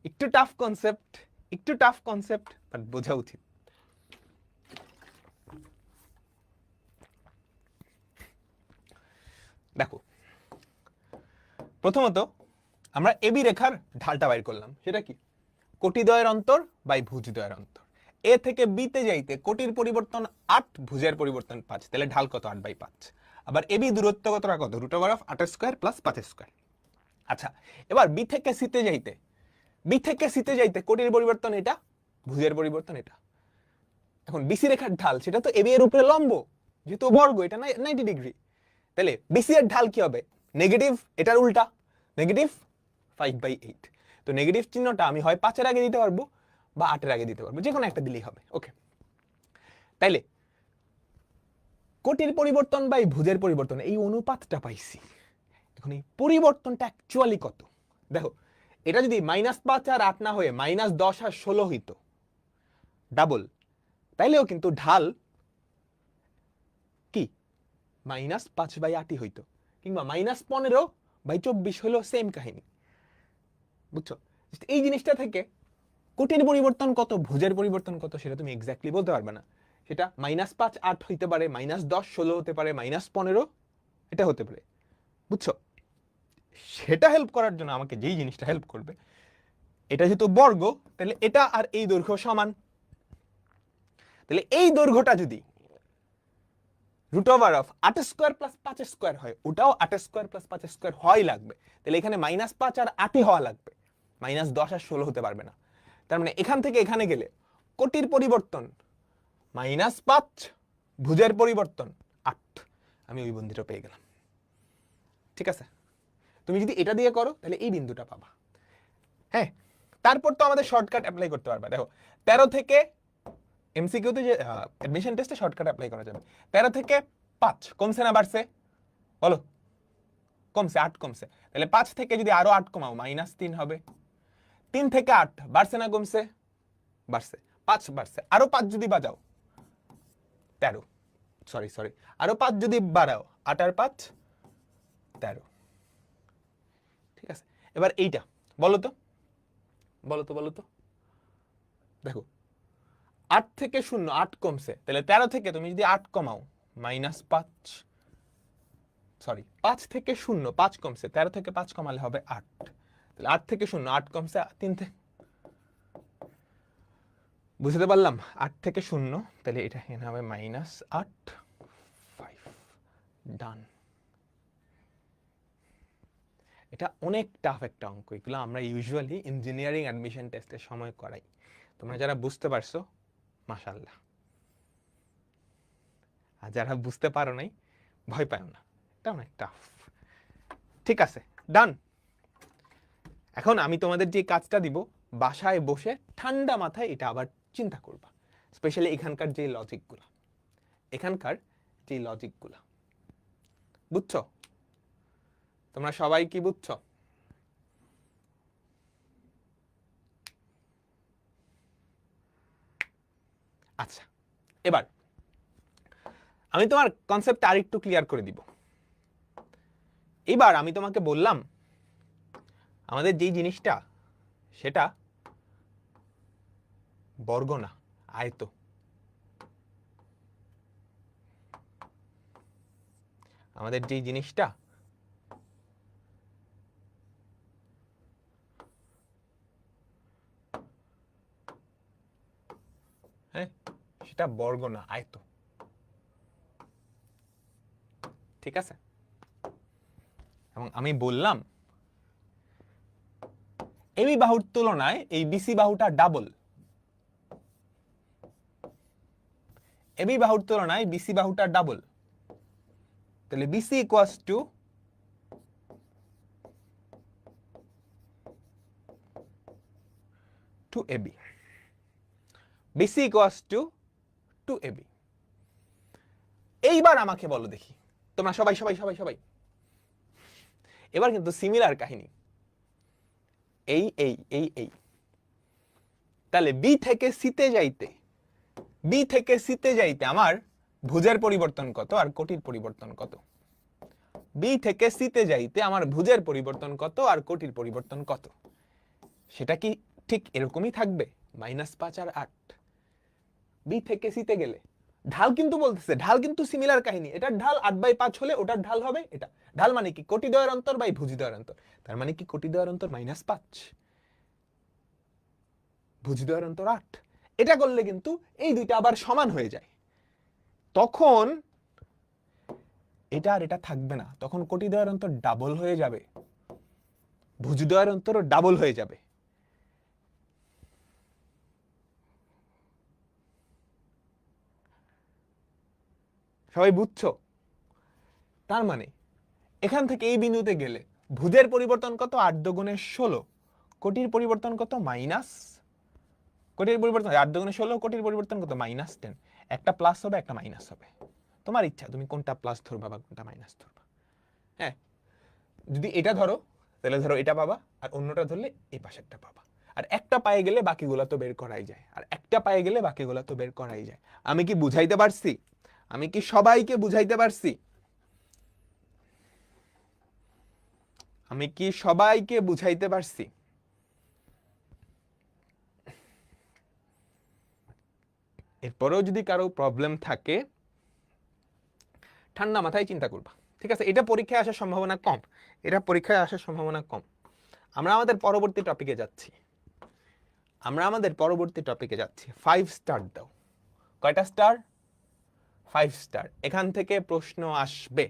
[SPEAKER 1] একটু টাফ কনসেপ্ট, একটু টাফ কনসেপ্ট, বাট বোঝা উচিত। দেখো, প্রথমত আমরা এবি রেখার ঢালটা বাইর করলাম, সেটা কি? কোটিদ্বয়ের অন্তর বাই ভুজদ্বয়ের অন্তর। এ থেকে বিতে যাইতে কোটির পরিবর্তন 8, ভুজের পরিবর্তন 5, তাহলে ঢাল কত? 8/5। আবার এবি দূরত্ব কতটা? কত? √8 স্কয়ার প্লাস 5 স্কয়ার। আচ্ছা, এবার বি থেকে সিতে যাইতে, বি থেকে সিতে যাইতে কোটির পরিবর্তন এটা, ভুজের পরিবর্তন এটা। এখন বিসি রেখার ঢাল সেটা তো এবি এর উপরে লম্ব, যেহেতু বর্গ এটা 90 ডিগ্রি, তাহলে বিসি এর ঢাল কি হবে? নেগেটিভ, এটার উল্টা, নেগেটিভ 5/8। তো নেগেটিভ চিহ্নটা আমি হয় 5 এর আগে দিতে পারবো বা 8 এর আগে দিতে পারবো, যে কোনো একটা দিলেই হবে। ওকে, তাইলে কোটির পরিবর্তন বাই ভুজের পরিবর্তন, এই অনুপাতটা পাইছি। এখন এই পরিবর্তনটা অ্যাকচুয়ালি কত? দেখো, এটা যদি -5 আর 8 না হয়ে -10 আর 16 হইতো, ডাবল, তাইলেও কিন্তু ঢাল কি -5/8 হইতো, কিংবা -15/24 হলো সেম কাহিনী। বুঝছো? এই জিনিসটা থেকে কোটির পরিবর্তন কত, ভুজের পরিবর্তন কত, সেটা তুমি এক্স্যাক্টলি বলতে পারবে না। সেটা -5 8 হইতে পারে, -10 16 হতে পারে, -15 এটা হতে পারে। বুঝছো? সেটা হেল্প করার জন্য আমাকে যেই জিনিসটা হেল্প করবে, এটা যেহেতু বর্গ, তাহলে এটা আর এই দৈর্ঘ্য সমান। তাহলে এই দৈর্ঘ্যটা যদি √8 স্কয়ার প্লাস 5 স্কয়ার হয়, ওটাও 8 স্কয়ার প্লাস 5 স্কয়ার হয় লাগবে। তাহলে এখানে -5 আর 8ই হওয়া লাগবে, -10 আর 16 হতে পারবে না। তার মানে এখান থেকে এখানে গেলে কোটির পরিবর্তন -5, ভুজের পরিবর্তন 8, আমি ওই বিন্দুটা পেয়ে গেলাম। ঠিক আছে? তুমি যদি এটা দিয়ে করো তাহলে এই বিন্দুটা পাবা। হ্যাঁ, তারপর তো আমাদের শর্টকাট অ্যাপ্লাই করতে পারবা। দেখো, 13 থেকে এমসিকিউতে যে অ্যাডমিশন টেস্টে শর্টকাট অ্যাপ্লাই করা যাবে। 13 থেকে 5 কমছে না বাড়ছে? বলো, কমছে, 8 কমছে। তাহলে 5 থেকে যদি আরো 8 কমাও -3 হবে। 3 থেকে 8 বাড়ছে না কমছে? বাড়ছে, 5 বাড়ছে, আরো 5 যদি বাজাও 13, সরি আরো 5 যদি বাড়াও 8 আর 5 13। ঠিক আছে, এবার এইটা বলো তো, বলো তো। দেখো, 8 থেকে 0 8 কমছে, তাহলে 13 থেকে তুমি যদি 8 কমাও -5, সরি 5 থেকে 0 5 কমছে, 13 থেকে 5 কমালে হবে 8। তাহলে 8 থেকে 0 8 কমছে, 3 থেকে, বুঝতে পারলাম? 8 থেকে 0, তাহলে এটা এখানে হবে -8 5, ডান। এটা অনেক টাফ একটা অঙ্ক, এগুলো আমরা ইউজুয়ালি ইঞ্জিনিয়ারিং অ্যাডমিশন টেস্টের সময় করাই। তোমরা যারা বুঝতে পারছো মাশাআল্লাহ, আর যারা বুঝতে পারো নাই ভয় পাও না, এটা অনেক টাফ। ঠিক আছে, ডান। এখন আমি তোমাদের যে কাজটা দিব, বাসায় বসে ঠান্ডা মাথায় এটা আবার চিন্তা করবা, স্পেশালি এখানকার যে লজিকগুলো, এখানকার যে লজিকগুলো, বুঝছো? তোমরা সবাই কি বুঝছো? আচ্ছা, এবার আমি তোমার কনসেপ্ট আরেকটু ক্লিয়ার করে দিব। এবার আমি তোমাকে বললাম আমাদের যেই জিনিসটা সেটা বর্গ না, আয়ত। আমাদের যেই জিনিসটা হ্যাঁ সেটা বর্গ না, আয়ত। ঠিক আছে? এবং আমি বললাম এবি বাহুর তুলনায় এই বিসি বাহুটা ডাবল। এবি বাহুর তুলনায় বিসি বাহুটা ডাবল। তাহলে BC equals to two AB. BC equals to two AB. এইবার আমাকে বলো দেখি, তোমরা সবাই সবাই সবাই সবাই এবার কিন্তু সিমিলার কাহিনী। এই এই এই এই তাহলে বি থেকে সিতে যাইতে, বি থেকে সিতে যাইতে আমার ভুজের পরিবর্তন কত আর কোটির পরিবর্তন কত? বি থেকে সিতে যাইতে আমার ভুজের পরিবর্তন কত আর কোটির পরিবর্তন কত? সেটা কি ঠিক এরকমই থাকবে, -5 আর 8? বি থেকে সিতে গেলে ঢাল কিন্তু বলতেছে, ঢাল কিন্তু সিমিলার কাহিনী। এটার ঢাল 8/5 হলে ওটার ঢাল হবে এটা। ঢাল মানে কি? কোটি দ্বয়ের অন্তর বাই ভুজি দ্বয়ের অন্তর। তার মানে কি কোটি দ্বয়ের অন্তর -5, ভুজি দ্বয়ের অন্তর 8। এটা করলে কিন্তু এই দুইটা আবার সমান হয়ে যায়। তখন এটা আর এটা থাকবে না, তখন কোটি দ্বয়ের অন্তর ডাবল হয়ে যাবে, ভুজি দ্বয়ের অন্তরও ডাবল হয়ে যাবে। সবাই বুঝছো? তার মানে এখান থেকে এই বিন্দুতে গেলে ভুজের পরিবর্তন কত? 8 দুগুণে 16। কোটির পরিবর্তন কত? মাইনাস। কোটির পরিবর্তন 8 দুগুণে 16, কোটির পরিবর্তন কত? -10। একটা প্লাস হবে, একটা মাইনাস হবে। তোমার ইচ্ছা তুমি কোনটা প্লাস ধরবা বা কোনটা মাইনাস ধরবা। হ্যাঁ, যদি এটা ধরো তাহলে ধরো এটা পাবা, আর অন্যটা ধরলে এই পাশেরটা পাবা। আর একটা পায়ে গেলে বাকিগুলো তো বের করাই যায়, আর একটা পায়ে গেলে বাকিগুলো তো বের করাই যায়। আমি কি বুঝাইতে পারছি? আমি কি সবাইকে বুঝাইতে পারছি? আমি কি সবাইকে বুঝাইতে পারছি? এরপরেও যদি কারো প্রবলেম থাকে ঠান্ডা মাথায় চিন্তা করবা, ঠিক আছে? এটা পরীক্ষায় আসার সম্ভাবনা কম, এটা পরীক্ষায় আসার সম্ভাবনা কম। আমরা আমাদের পরবর্তী টপিকে যাচ্ছি, আমরা আমাদের পরবর্তী টপিকে যাচ্ছি। 5 স্টার দাও। কয়টা স্টার? 5 স্টার। এখান থেকে প্রশ্ন আসবে,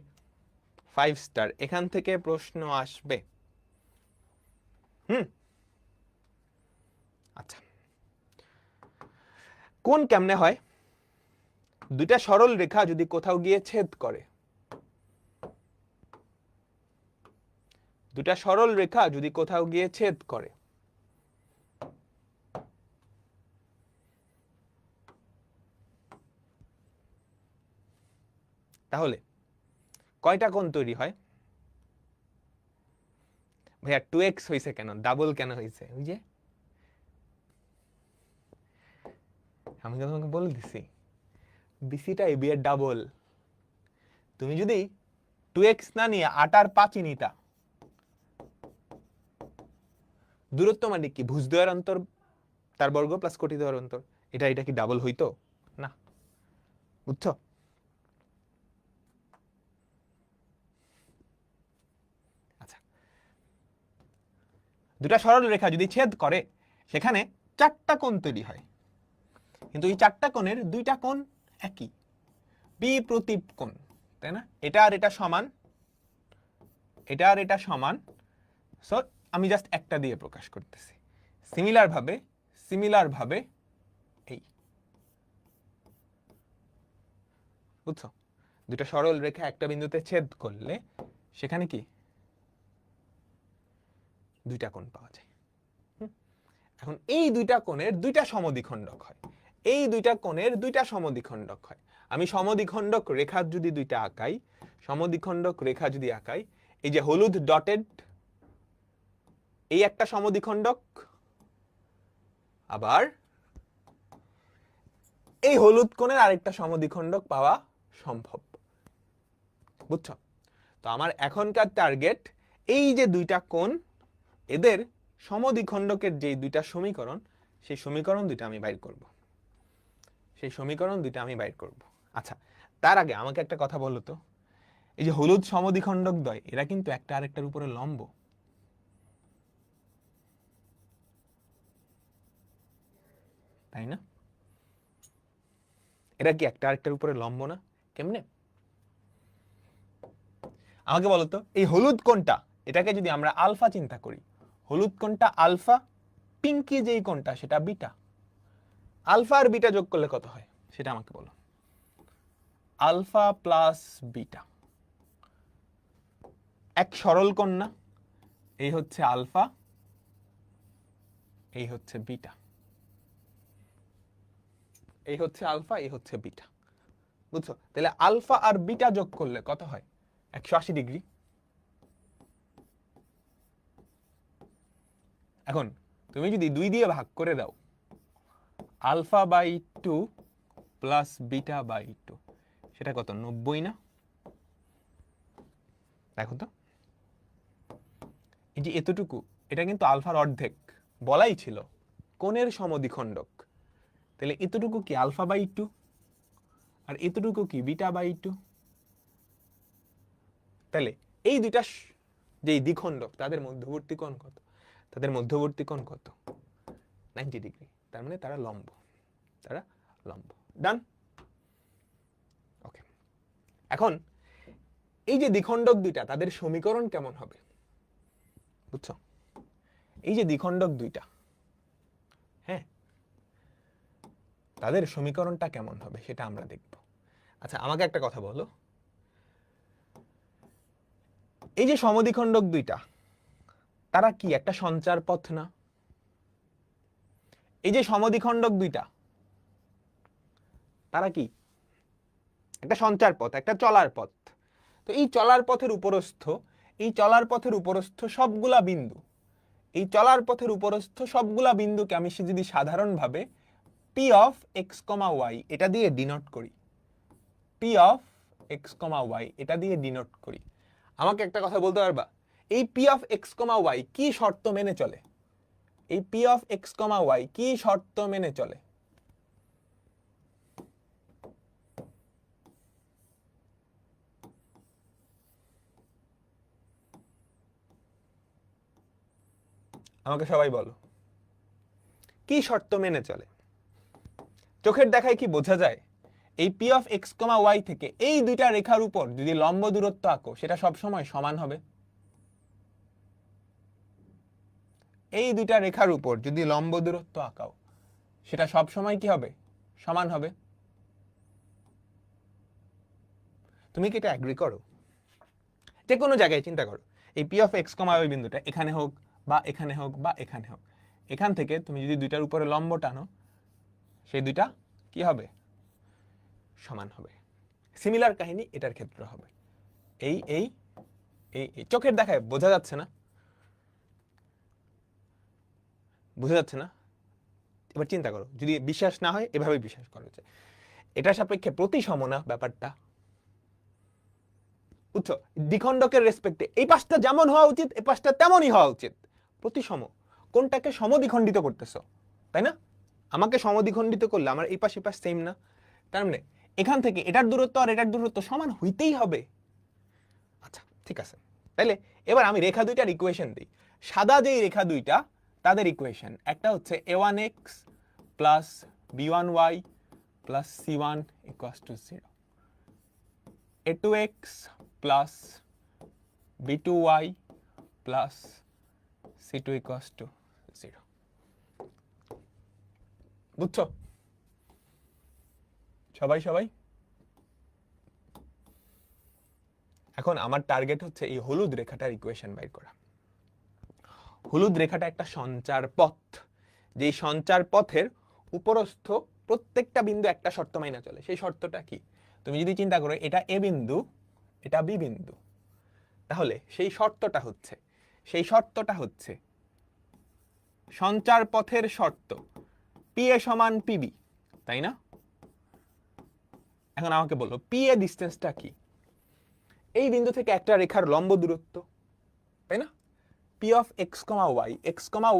[SPEAKER 1] 5 স্টার, এখান থেকে প্রশ্ন আসবে। আচ্ছা, কোন কেমনে হয়? দুইটা সরল রেখা যদি কোথাও গিয়ে ছেদ করে, দুটা সরল রেখা যদি কোথাও গিয়ে ছেদ করে, তাহলে কয়টা কোণ তৈরি হয়? ভাইয়া 2x হয়েছে কেন, ডাবল কেন হয়েছে? ওই যে আমি তোমাকে বলে দিছি বিসিটা এবি এর ডাবল। তুমি যদি 2x না নিয়ে 8 আর 5 নিতা, দূরত্ব মানে কি? ভুজ দ্বয়ের অন্তর তার বর্গ প্লাস কোটি দ্বয়ের অন্তর। এটা এটা কি ডাবল হইতো না? বুঝছো? আচ্ছা, দুটা সরল রেখা যদি ছেদ করে সেখানে 4টা কোণ তৈরি হয়, কিন্তু এই 4টা কোণের 2টা কোণ একই, বিপ্রতীপ কোণ, তাই না? এটা আর এটা সমান, এটা আর এটা সমান। সো আমি জাস্ট একটা দিয়ে প্রকাশ করতেছি। সিমিলার ভাবে, সিমিলার ভাবে এই, বুঝছো? দুটা সরল রেখা একটা বিন্দুতে ছেদ করলে সেখানে কি 2টা কোণ পাওয়া যায়। এখন এই 2টা কোণের 2টা সমদ্বিখণ্ডক হয়, এই 2টা কোণের 2টা সমদ্বিখণ্ডক হয়। আমি সমদ্বিখণ্ডক রেখা যদি দুইটা আঁকাই, সমদ্বিখণ্ডক রেখা যদি আঁকাই, এই যে হলুদ ডটেড, এই একটা সমদ্বিখণ্ডক, আবার এই হলুদ কোণের আরেকটা সমদ্বিখণ্ডক পাওয়া সম্ভব। বুঝছো? তো আমার এখনকার টার্গেট এই যে দুইটা কোণ, এদের সমদ্বিখণ্ডকের যে দুইটা সমীকরণ, সেই সমীকরণ দুইটা আমি বাইর করব। সেই সমীকরণ দুইটা আমি বাইর করব। আচ্ছা, তার আগে আমাকে একটা কথা বলো তো, এই যে হলুদ সমদ্বিখণ্ডক দ্বয়, এরা কিন্তু একটা আরেকটার উপরে লম্ব, তাই না? এরা কি একটা আরেকটার উপরে লম্ব না? কেমনে? আমাকে বলো তো, এই হলুদ কোণটা, এটাকে যদি আমরা আলফা চিন্তা করি, হলুদ কোণটা আলফা, পিঙ্কি যেই কোণটা সেটা বিটা, আলফা আর বিটা যোগ করলে কত হয় সেটা আমাকে বলো। আলফা প্লাস বিটা, এক সরল কোণ না? এই হচ্ছে আলফা, এই হচ্ছে বিটা, এই হচ্ছে আলফা, এই হচ্ছে বিটা। বুঝছো? তাহলে আলফা আর বিটা যোগ করলে কত হয়? 180 ডিগ্রি। এখন তুমি যদি 2 দিয়ে ভাগ করে দাও, alpha by 2 plus beta by 2, সেটা কত? 90 না? দেখো তো, এই যে এতটুকু, এটা কিন্তু আলফার অর্ধেক, বলাই ছিল কোণের সমদ্বিখণ্ডক। তাহলে এতটুকু কি আলফা বাই 2, আর এতটুকু কি বিটা বাই 2। তাহলে এই দুইটা যে দ্বিখণ্ডক, তাদের মধ্যবর্তী কোণ কত? তাদের মধ্যবর্তী কোণ কত? 90 ডিগ্রি। তার মানে তারা লম্ব, তারা লম্ব। ডান? ওকে। এখন এই যে দ্বিখণ্ডক দুইটা, তাদের সমীকরণ কেমন হবে? বুঝছো? এই যে দ্বিখণ্ডক দুইটা, হ্যাঁ, তাদের সমীকরণটা কেমন হবে সেটা আমরা দেখব। আচ্ছা, আমাকে একটা কথা বলো, এই যে সমদ্বিখণ্ডক দুইটা, তারা কি একটা সঞ্চার পথ না? এই যে সমদ্বিখণ্ডক দুইটা, তারা কি একটা সঞ্চার পথ, একটা চলার পথ। তো এই চলার পথের উপরস্থ, এই চলার পথের উপরস্থ সবগুলা বিন্দু, এই চলার পথের উপরস্থ সবগুলা বিন্দুকে আমি যদি সাধারণভাবে P of X comma Y এটা দিয়ে ডিনোট করি, P of X comma Y এটা দিয়ে ডিনোট করি, আমাকে একটা কথা বলতে পারবা, এই P of X comma Y কি শর্ত মেনে চলে? এই P of X comma Y কি শর্ত মেনে চলে? আমাকে সবাই বলো, কি শর্ত মেনে চলে? চোখের দেখায় কি বোঝা যায়? এই P of X comma Y থেকে এই দুইটা রেখার উপর যদি লম্ব দূরত্ব আঁকো, সেটা সবসময় সমান হবে। এই দুইটা রেখার উপর যদি লম্ব দূরত্ব আঁকাও, সেটা সবসময় কি হবে? সমান হবে। তুমি কি এটা অ্যাগ্রি করো? যে কোনো জায়গায় চিন্তা করো, এই P of X comma Y বিন্দুটা এখানে হোক বা এখানে হোক বা এখানে হোক, এখান থেকে তুমি যদি দুইটার উপরে লম্ব টানো, সেই দুইটা কি হবে? সমান হবে। সিমিলার কাহিনী এটার ক্ষেত্রে হবে। এই এই এই চোখের দেখায় বোঝা যাচ্ছে না? বোঝা যাচ্ছে না? এবার চিন্তা করো, যদি বিশ্বাস না হয় এভাবে বিশ্বাস করো যে এটার সাপেক্ষে প্রতিসম না ব্যাপারটা। বুঝছো? দ্বিখণ্ডকের রেসপেক্টে এই পাশটা যেমন হওয়া উচিত, এই পাশটা তেমনই হওয়া উচিত, প্রতিসম। কোনটাকে সমদ্বিখণ্ডিত করতেছো, তাই না? আমাকে সমদ্বিখণ্ডিত করলে আমার এই পাশ এই পাশ সেম না, তার মানে এখান থেকে এটার দূরত্ব আর এটার দূরত্ব সমান হইতেই হবে। আচ্ছা, ঠিক আছে। তাহলে এবার আমি রেখা দুইটার ইকুয়েশন দিই। সাদা যেই রেখা দুইটা, তাদের ইকুয়েশন একটা হচ্ছে a1x plus b1y plus c1 equals to 0, a2x plus b2y plus c2 equals to 0। বুঝছো সবাই? সবাই এখন আমার টার্গেট হচ্ছে এই হলুদ রেখাটার ইকুয়েশন বাইর করা। হলুদ রেখাটা একটা সঞ্চার পথ, যেই সঞ্চার পথের উপরস্থ প্রত্যেকটা বিন্দু একটা শর্ত মাইনা চলে। সেই শর্তটা কি? তুমি যদি চিন্তা করো এটা এ বিন্দু, এটা বি বিন্দু, তাহলে সেই শর্তটা হচ্ছে সঞ্চার পথের শর্ত পি এ সমান পিবি, তাই না? এখন আমাকে বলো পি এ ডিসটেন্সটা কি? এই বিন্দু থেকে একটা রেখার লম্ব দূরত্ব, তাই না? P of X comma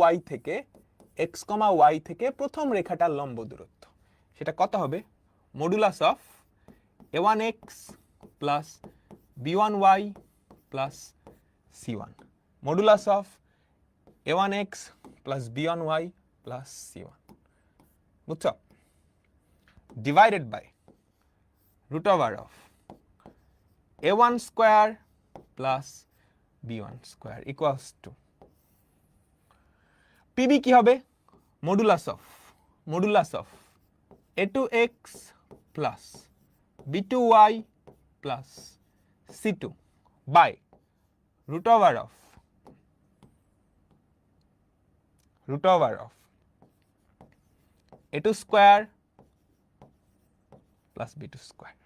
[SPEAKER 1] Y থেকে প্রথম রেখাটার লম্ব দূরত্ব, সেটা কত হবে? Modulus of a1x plus b1y plus c1, modulus of a1x plus b1y plus c1, বুঝছো? Divided by root over of a1 square plus b1 square equals to PB কি হবে? Modulus of a2x plus b2y plus c2 by root over of a2 square plus b2 square.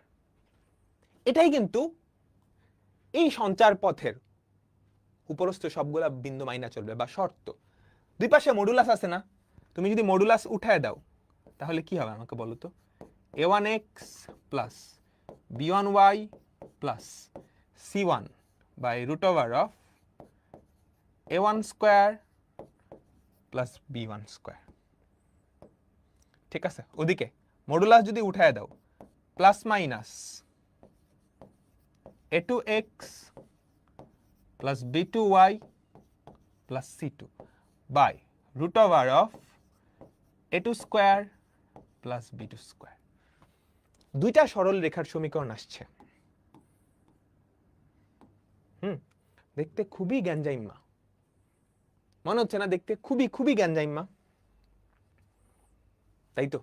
[SPEAKER 1] এটাই কিন্তু এই সঞ্চার পথের উপরস্থ সবগুলা বিন্দু মাইনা চলবে বা শর্ত। দুই পাশে মডুলাস আছে না? তুমি যদি মডুলাস উঠায় দাও তাহলে কি হবে আমাকে বলো তো? a1x plus b1y plus c1 by root over of a1 square plus b1 square. ঠিক আছে, ওদিকে মডুলাস যদি উঠায় দাও plus minus a2x plus b2y plus c2 by root over of a2 square plus b2 square. দুইটা সরল রেখার সমীকরণ আসছে। দেখতে খুবই গ্যাঞ্জাইম্মা মনে হচ্ছে না? দেখতে খুবই খুবই গ্যাঞ্জাইম্মা, তাই তো?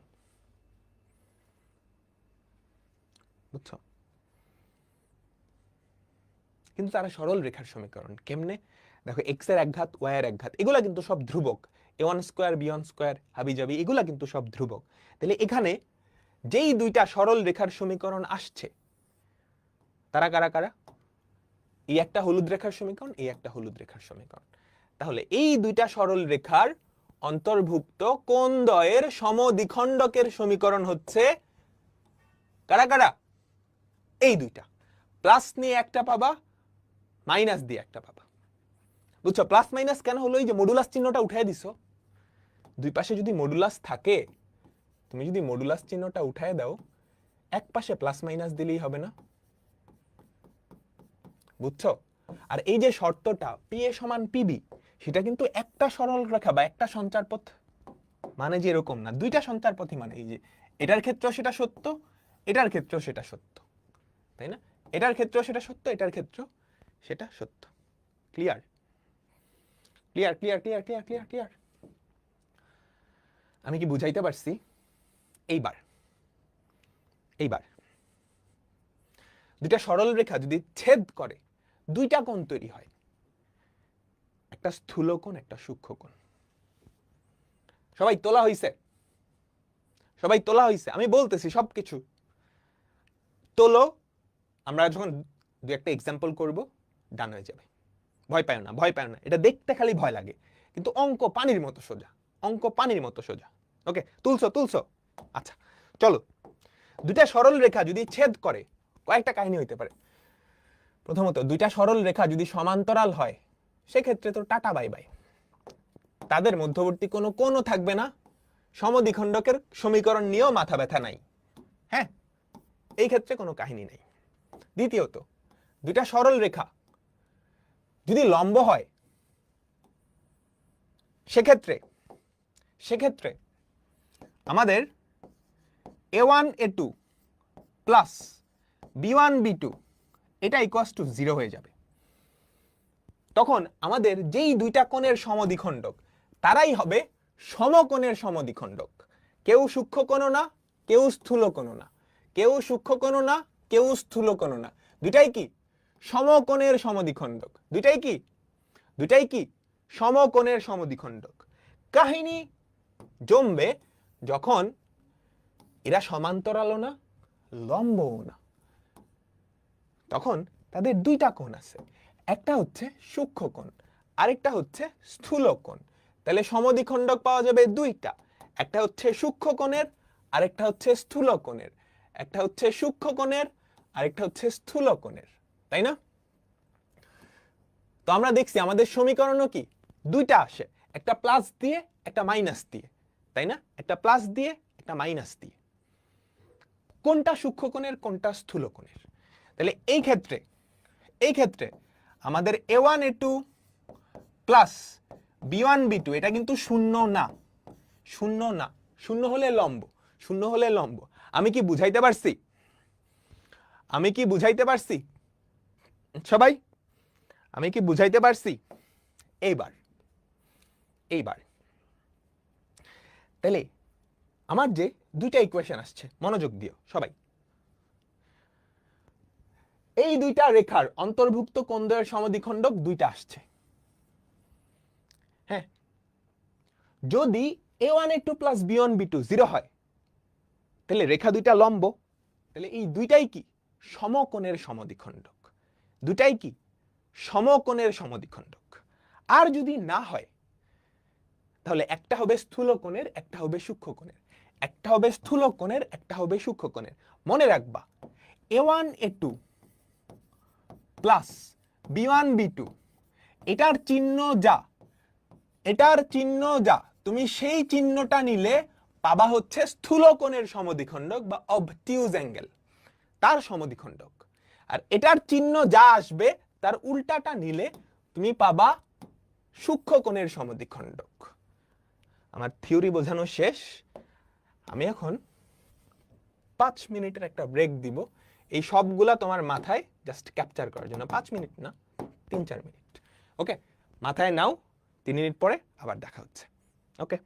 [SPEAKER 1] বুঝছো? কিন্তু তারা সরল রেখার সমীকরণ। কেমনে? দেখো এক্স এর একঘাত, ওয়াই এর একঘাত, এগুলা কিন্তু সব ধ্রুবক। a1 স্কোয়ার b1 স্কোয়ার হাবিজাবি এগুলা কিন্তু সব ধ্রুবক। তাহলে এখানে যেই দুইটা সরল রেখার সমীকরণ আসছে তারা কারা কারা? এই একটা হলুদ রেখার সমীকরণ, এই একটা হলুদ রেখার সমীকরণ। তাহলে এই দুইটা সরল রেখার অন্তর্ভুক্ত কোণদ্বয়ের সমদ্বিখণ্ডকের সমীকরণ হচ্ছে কারা কারা? এই দুইটা। প্লাস নিয়ে একটা পাবা, মাইনাস দিয়ে একটা পাবা। বুঝছো? প্লাস মাইনাস কেন হলো? এই যে মডুলাস চিহ্নটা উঠাই দিছো। দুই পাশে যদি মডুলাস থাকে, তুমি যদি মডুলাস চিহ্নটা উঠায় দাও, এক পাশে প্লাস মাইনাস দিলেই হবে না? বুঝছো? আর এই যে শর্তটা পি এ সমান পিবি, সেটা কিন্তু একটা সরল রেখা বা একটা সঞ্চার পথ মানে যে এরকম না, দুইটা সঞ্চার পথই মানে এই যে এটার ক্ষেত্রেও সেটা সত্য, এটার ক্ষেত্রেও সেটা সত্য, তাই না? এটার ক্ষেত্রেও সেটা সত্য, এটার ক্ষেত্রেও সেটা সত্য। Clear? Clear clear clear clear clear clear আমি কি বুঝাইতে পারছি? এইবার দুইটা সরল রেখা যদি ছেদ করে দুইটা কোণ তৈরি হয়, একটা স্থূল কোণ, একটা সূক্ষ্ম কোণ। সবাই তোলা হইছে? আমি বলতেছি সবকিছু তোলো। আমরা যখন দু একটা এক্সাম্পল করব ডান হয়ে যাবে। ভয় পায় না। এটা দেখতে খালি ভয় লাগে, কিন্তু অঙ্ক পানির মতো সোজা। ওকে, তুলছো? আচ্ছা চলো। দুইটা সরল রেখা যদি ছেদ করে কয়েকটা কাহিনী হইতে পারে। প্রথমত, দুইটা সরল রেখা যদি সমান্তরাল হয় সেক্ষেত্রে তো টাটা বাই বাই, তাদের মধ্যবর্তী কোনো কোণও থাকবে না, সমদ্বিখণ্ডকের সমীকরণ নিয়েও মাথা ব্যথা নাই। হ্যাঁ, এই ক্ষেত্রে কোনো কাহিনী নেই। দ্বিতীয়ত, দুইটা সরল রেখা যদি লম্ব হয় সেক্ষেত্রে আমাদের a1 a2 plus b1 b2 এটা ইকুয়ালস টু 0 হয়ে যাবে। তখন আমাদের যেই দুইটা কোণের সমদ্বিখণ্ডক তারাই হবে সমকোণের সমদ্বিখণ্ডক। কেউ সূক্ষ্ম কোণ না, কেউ স্থূল কোণ না, কেউ সূক্ষ্ম কোণ না, কেউ স্থূল কোণ না, দুইটাই কি সমকোণের সমদ্বিখণ্ডক। দুইটাই কি সমকোণের সমদ্বিখণ্ডক। কাহিনী জমবে যখন এরা সমান্তরালও না, লম্বও না। তখন তাদের দুইটা কোণ আছে, একটা হচ্ছে সূক্ষ্ম কোণ, আরেকটা হচ্ছে স্থূল কোণ। তাহলে সমদ্বিখণ্ডক পাওয়া যাবে দুইটা, একটা হচ্ছে সূক্ষ্ম কোণের, আরেকটা হচ্ছে স্থূল কোণের। একটা হচ্ছে সূক্ষ্ম কোণের, আরেকটা হচ্ছে স্থূল কোণের, তাই না? তো আমরা দেখছি আমাদের সমীকরণও কি দুইটা আসে, একটা প্লাস দিয়ে একটা মাইনাস দিয়ে, তাই না? একটা প্লাস দিয়ে একটা মাইনাস দিয়ে। কোনটা সূক্ষ্ম কোণের কোনটা স্থূল কোণের? তাহলে এই ক্ষেত্রে আমাদের a1 a2 plus b1 b2 এটা কিন্তু শূন্য না, শূন্য না। শূন্য হলে লম্ব, শূন্য হলে লম্ব। আমি কি বুঝাইতে পারছি? আমি কি বুঝাইতে পারছি সবাই? আমি কি বুঝাইতে পারছি? এইবার এইবার তাহলে আমার যে দুইটা ইকুয়েশন আসছে, মনোযোগ দিও সবাই। এই দুইটা রেখার অন্তর্ভুক্ত কোণদ্বয়ের সমদ্বিখণ্ডক দুইটা আসছে। হ্যাঁ, যদি a1 a2 plus b1 b2 0 হয়, তাহলে রেখা দুইটা লম্ব, তাহলে এই দুইটাই কি সমকোণের সমদ্বিখণ্ডক, দুটাই কি সমকোণের সমদ্বিখণ্ডক। আর যদি না হয়, তাহলে একটা হবে স্থূল কোণের, একটা হবে সূক্ষ্ম কোণের, একটা হবে স্থূল কোণের, একটা হবে সূক্ষ্ম কোণের। মনে রাখবা a1 a2 plus b1 b2 এটার চিহ্ন যা, এটার চিহ্ন যা, তুমি সেই চিহ্নটা নিলে পাবা হচ্ছে স্থূল কোণের সমদ্বিখণ্ডক বা অবটিউজ অ্যাঙ্গেল, তার সমদ্বিখণ্ডক। আর এটার চিহ্ন যা আসবে তার উল্টাটা নিলে তুমি পাবা সূক্ষ্ম কোণের সমদ্বিখণ্ডক। আমার থিওরি বোঝানো শেষ। আমি এখন 5 মিনিটের একটা ব্রেক দিব, এই সবগুলা তোমার মাথায় জাস্ট ক্যাপচার করার জন্য। 5 মিনিট না, 3-4 মিনিট। ওকে, মাথায় নাও। 3 মিনিট পরে আবার দেখা হচ্ছে। ওকে।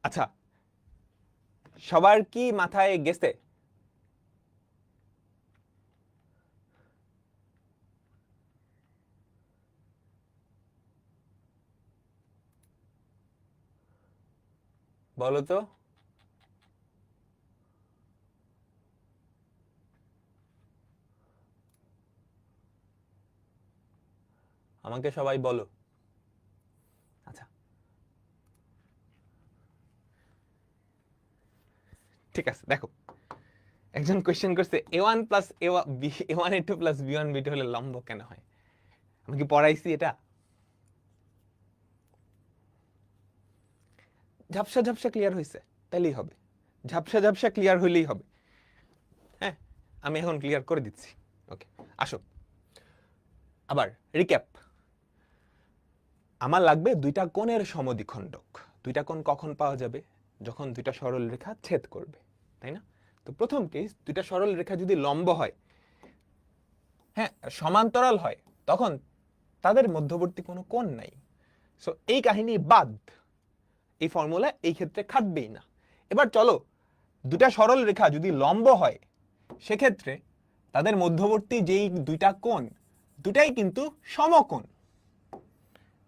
[SPEAKER 1] আচ্ছা, সবার কি মাথায় গেছে? বলো তো। আমাকে সবাই বলো। আচ্ছা, ঠিক আছে, দেখো একজন কোয়েশ্চেন করছে a1 plus a1 a2 plus b1 b2 হলে লম্ব কেন হয়? আমি কি পড়াইছি এটা? ঝাপসা ঝাপসা ক্লিয়ার হয়েছে, তাইলেই হবে। ঝাপসা ঝাপসা ক্লিয়ার হইলেই হবে। হ্যাঁ, আমি এখন ক্লিয়ার করে দিচ্ছি। ওকে, আসো আবার রিক্যাপ। আমার লাগবে দুইটা কোণের সমদ্বিখণ্ডক। দুইটা কোণ কখন পাওয়া যাবে? যখন দুইটা সরল রেখা ছেদ করবে, তাই না? তো প্রথম কেস, দুইটা সরল রেখা যদি লম্ব হয়, হ্যাঁ সমান্তরাল হয়, তখন তাদের মধ্যবর্তী কোনো কোণ নাই। সো এই কাহিনী বাদ, এই ফর্মুলা এই ক্ষেত্রে খাটবেই না। এবার চলো, দুটা সরল রেখা যদি লম্ব হয়, সেক্ষেত্রে তাদের মধ্যবর্তী যেই দুইটা কোণ, দুটাই কিন্তু সমকোণ।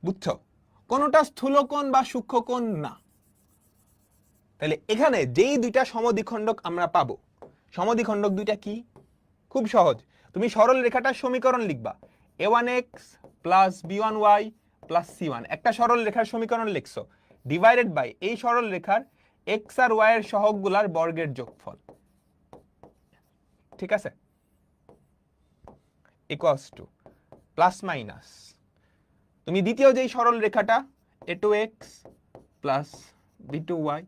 [SPEAKER 1] বুঝছো? কোনটা স্থূলকোণ বা সূক্ষ্মকোণ না। তাহলে এখানে যেই দুইটা সমদ্বিখণ্ডক আমরা পাবো, সমদ্বিখণ্ডক দুইটা কি? খুব সহজ। তুমি সরল রেখাটার সমীকরণ লিখবা, a1x plus b1y plus c1। একটা সরল রেখার সমীকরণ লিখছো, ডিভাইডেড বাই এই সরল রেখার x আর y এর সহগগুলার বর্গের যোগফল। ঠিক আছে? ইকুয়ালস টু প্লাস মাইনাস, তুমি দ্বিতীয় যেই সরল রেখাটা a2x plus b2y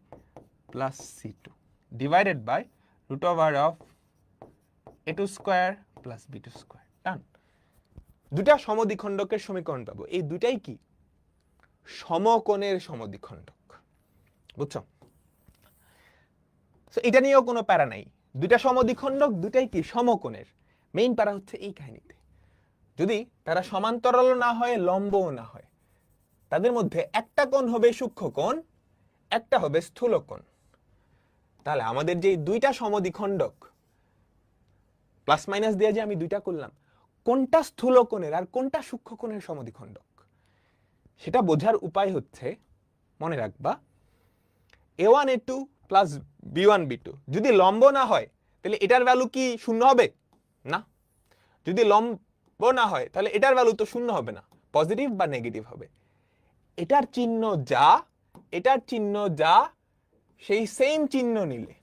[SPEAKER 1] plus c2 divided by root over of a2 square plus b2 square. Done. দুটা সমদ্বিখণ্ডকের সমীকরণ পাবো। এই দুটাই কি? সমকোণের সমদ্বিখণ্ডক। বুঝছো? সো এটা নিয়েও কোনো প্যারা নাই। দুইটা সমদ্বিখণ্ডক, দুটাই কি? সমকোণের। মেইন প্যারা হচ্ছে এই কাহিনীতে, যদি তারা সমান্তরাল না হয়, লম্বও না হয়, তাদের মধ্যে একটা কোণ হবে সূক্ষ্মকোণ, একটা হবে স্থূলকোণ। তাহলে আমাদের যে দুইটা সমদ্বিখণ্ডক, প্লাস মাইনাস দিয়ে যে আমি দুইটা করলাম, কোনটা স্থূলকোণের আর কোনটা সূক্ষ্মকোণের সমদ্বিখণ্ডক, সেটা বোঝার উপায় হচ্ছে, মনে রাখবা, a1 a2 plus b1 b2 যদি লম্ব না হয়, তাহলে এটার ভ্যালু কি শূন্য হবে? না। যদি লম্ব না হয়, তাহলে এটার ভ্যালু তো শূন্য হবে না, পজিটিভ বা নেগেটিভ হবে। এটার চিহ্ন যা, এটার চিহ্ন যা, সেই সেম চিহ্ন নিলে,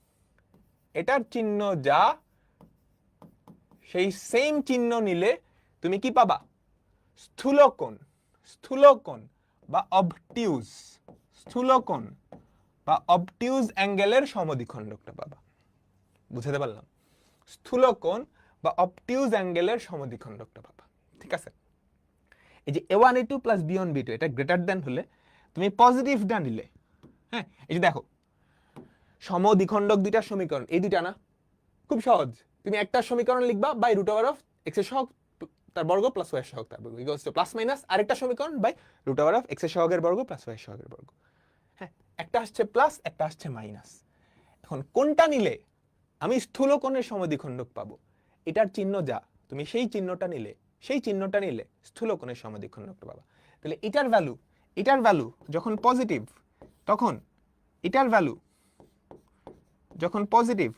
[SPEAKER 1] এটার চিহ্ন যা, সেই সেম চিহ্ন নিলে তুমি কি পাবা? স্থূলকোণ। স্থূলকোণ বা অবটিউজ, স্থূলকোণ বা অবটিউজ অ্যাঙ্গেলের সমদ্বিখণ্ডকটা পাবা। বুঝাতে পারলাম? স্থূলকোণ বা অবটিউজ অ্যাঙ্গেলের সমদ্বিখণ্ডকটা পাবা। ঠিক আছে? এই যে a1 a2 plus b1 b2 এটা গ্রেটার দ্যান হলে তুমি পজিটিভটা নিলে, হ্যাঁ এই যে দেখো, সমদ্বিখণ্ডক দুইটার সমীকরণ এই দুইটা না, খুব সহজ। তুমি একটা সমীকরণ লিখবা by root over of X এর সহগ তার বর্গ প্লাস ওয়াই এর সহগ তার বর্গ ইকুয়ালস টু প্লাস মাইনাস আরেকটা সমীকরণ by root over of X এর সহগের বর্গ প্লাস ওয়াই এর সহগের বর্গ। হ্যাঁ, একটা আসছে প্লাস, একটা আসছে মাইনাস। এখন কোনটা নিলে আমি স্থূলকোণের সমদ্বিখণ্ডক পাবো? এটার চিহ্ন যা, তুমি সেই চিহ্নটা নিলে, সেই চিহ্নটা নিলে স্থূলকোণের সমদ্বিখণ্ডকটা পাবা। তাহলে এটার ভ্যালু যখন পজিটিভ, তখন এটার ভ্যালু যখন পজিটিভ,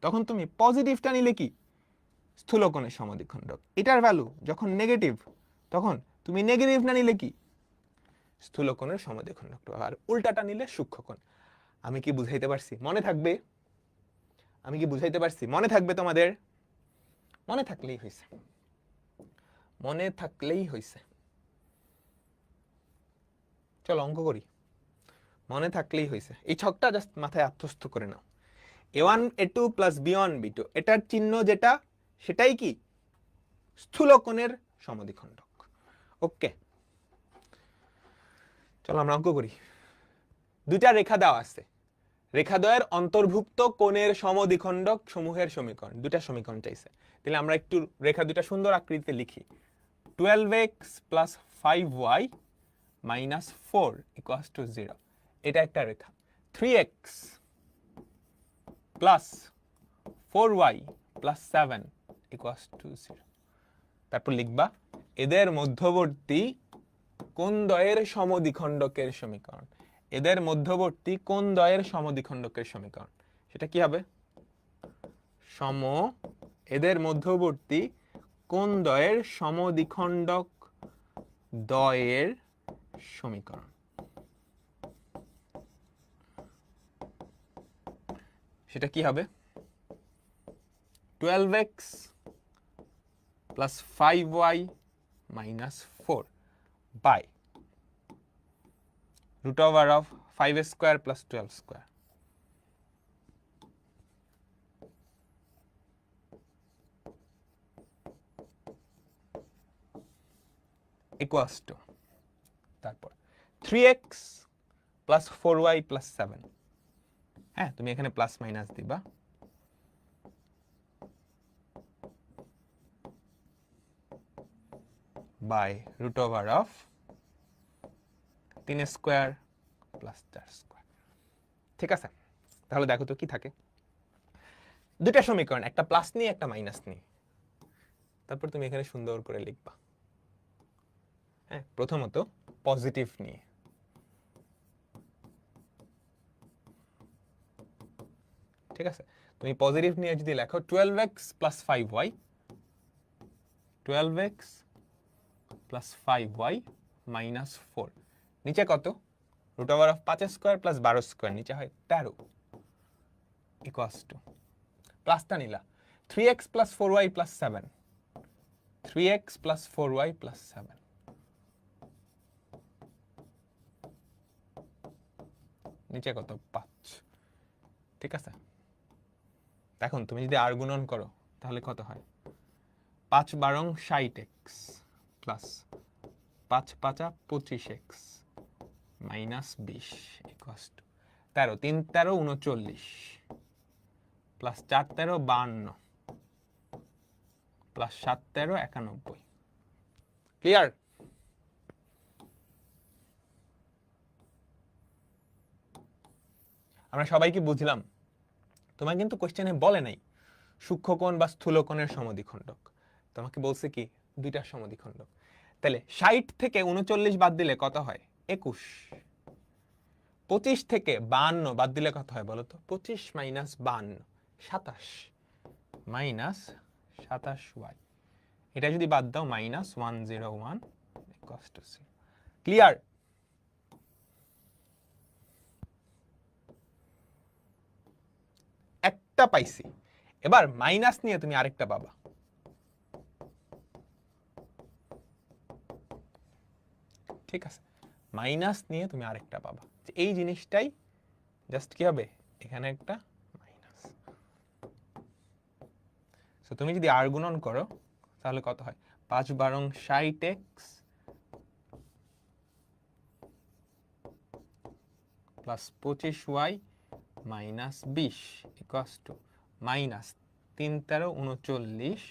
[SPEAKER 1] তখন তুমি পজিটিভটা নিলে কি? স্থূলকোণের সমদ্বিখণ্ডক। এটার ভ্যালু যখন নেগেটিভ, তখন তুমি নেগেটিভটা নিলে কি? স্থূলকোণের সমদ্বিখণ্ডক। আর উল্টাটা নিলে সূক্ষ্মকোণ। আমি কি বুঝাইতে পারছি? মনে থাকবে? আমি কি বুঝাইতে পারছি? মনে থাকবে তোমাদের? মনে থাকলেই হয়েছে, মনে থাকলেই হয়েছে। চলো অঙ্ক করি। মনে থাকলেই হয়েছে। এই ছকটা জাস্ট মাথায় আত্মস্থ করে নাও। a1 a2 plus b1 b2 এটার চিহ্ন যেটা, সেটাই কি? স্থূলকোণের সমদ্বিখণ্ডক। ওকে, চলো আমরা অঙ্ক করি। দুইটা রেখা দেওয়া আছে, রেখাদ্বয়ের অন্তর্ভুক্ত কোণের সমদ্বিখণ্ডক সমূহের সমীকরণ। দুটা সমীকরণ চাইছে। তাহলে আমরা একটু রেখা দুটা সুন্দর আকৃতিতে লিখি। 12x plus 5y minus 4 equals to 0। এটা একটা রেখা। 3x plus 4y plus 7 equals to 0। তারপর লিখবা এদের মধ্যবর্তী কোন দ্বয়ের সমদ্বিখণ্ডকের সমীকরণ। এদের মধ্যবর্তী কোন দ্বয়ের সমদ্বিখণ্ডকের সমীকরণ, সেটা কি হবে? এদের মধ্যবর্তী কোন দ্বয়ের সমদ্বিখণ্ডক দ্বয়ের সমীকরণ। সেটা কি হবে? 12x plus 5y minus 4 by root over of 5 square plus 12 square equals to তারপর 3x plus 4y plus 7। হ্যাঁ, তুমি এখানে প্লাস মাইনাস দিবা। By root over of 3 square plus 4 square. ঠিক আছে, তাহলে দেখো তো কি থাকে। দুটা সমীকরণ, একটা প্লাস নিয়ে একটা মাইনাস নিয়ে। তারপর তুমি এখানে সুন্দর করে লিখবা। হ্যাঁ, প্রথমত পজিটিভ নিয়ে। ঠিক আছে, তুমি পজিটিভ নিয়ে যদি লেখো 12x plus 5y, 12x plus 5y minus 4, নিচে কত? Root over of 5 square plus 12 square, নিচে হয় 13 ইকুয়ালস টু প্লাসটা নিলা 3x plus 4y plus 7, 3x plus 4y plus 7, নিচে কত? 5। ঠিক আছে, এখন তুমি যদি আর গুণন করো তাহলে কত হয়? 5 বারং 60x প্লাস 5 পাঁচা 25x minus 20 equals to 13, 3 13 39 plus 4 13 52 plus 7 13 91। Clear? আমরা সবাই কি বুঝলাম? তোমার কিন্তু কোশ্চেনে বলে নাই সূক্ষ্মকোণ বা স্থূলকোণের সমদ্বিখণ্ডক, তোমাকে বলছে কি দুইটা সমদ্বিখণ্ডক। তাহলে 60 থেকে 39 বাদ দিলে কত হয়? 21। 25 থেকে 52 বাদ দিলে কত হয় বলো তো? 25 মাইনাস 52 27 মাইনাস 27y। এটা যদি বাদ দাও মাইনাস 101 ইকুয়ালস টু 0। ক্লিয়ার? একটা পাইছি, এবার মাইনাস নিয়ে তুমি আরেকটা পাবা। ঠিক আছে, মাইনাস নিয়ে তুমি আরেকটা পাবা। এই জিনিসটাই জাস্ট কি হবে? এখানে একটা মাইনাস। সো তুমি যদি আর গুণন করো তাহলে কত হয়? 5 বারং 60x plus 25y minus 20 equals to minus 3 13 39,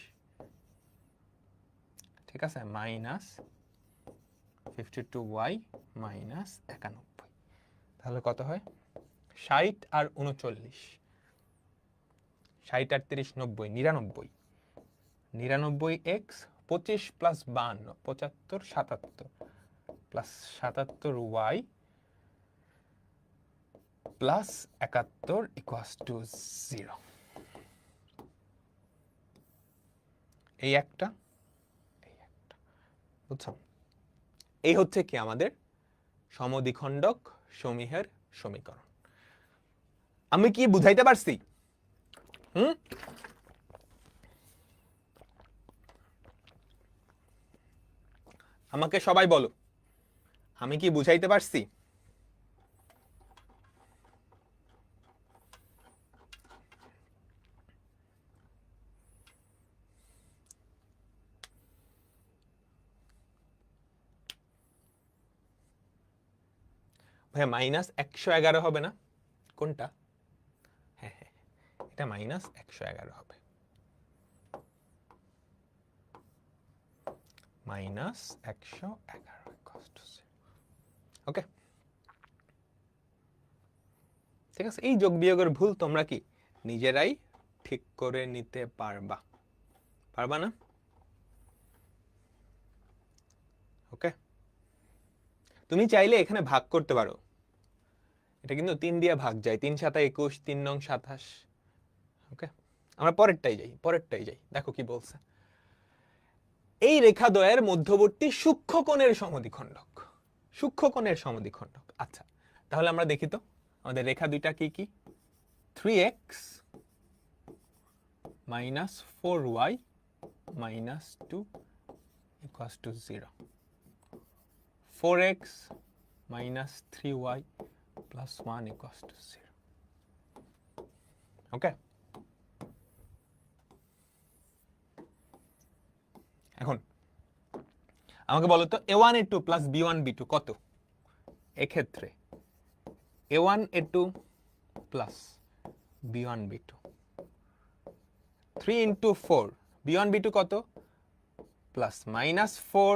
[SPEAKER 1] ঠিক আছে, মাইনাস 52y মাইনাস 91। তাহলে কত হয়? 60 আর 39, 60 আর 30 90, 99, 99x 25 plus 52 75 77 plus 77y plus 71 equals to 0। এই একটা, বুঝছো? এই হচ্ছে কি আমাদের সমদ্বিখণ্ডক সমীহের সমীকরণ। আমি কি বুঝাইতে পারছি? আমাকে সবাই বলো, আমি কি বুঝাইতে পারছি? ভাইয়া মাইনাস 111 হবে না? কোনটা? হ্যাঁ হ্যাঁ, এটা মাইনাস 111 হবে। মাইনাস 111 ওকে। ঠিক আছে, এই যোগ বিয়োগের ভুল তোমরা কি নিজেরাই ঠিক করে নিতে পারবা, পারবা না? ওকে, তুমি চাইলে এখানে ভাগ করতে পারো, এটা কিন্তু 3 দিয়ে ভাগ যায়, 3 7 21, 3 নং 27। ওকে, আমরা পরেরটাই যাই, দেখো কি বলছে। এই রেখাদ্বয়ের মধ্যবর্তী সূক্ষ্মকোণের সমদ্বিখণ্ডক, সূক্ষ্মকোণের সমদ্বিখণ্ডক। আচ্ছা, তাহলে আমরা দেখি তো আমাদের রেখা দুইটা কি কি। 3x minus 4y minus 2 equals to 0, 4x minus 3y plus 1 equals to 0. ওকে, এখন আমাকে বলো তো a1 a2 plus b1 b2 কত? এক্ষেত্রে a1 a2 plus b1 b2, 3 into 4, b1 b2 কত? প্লাস মাইনাস 4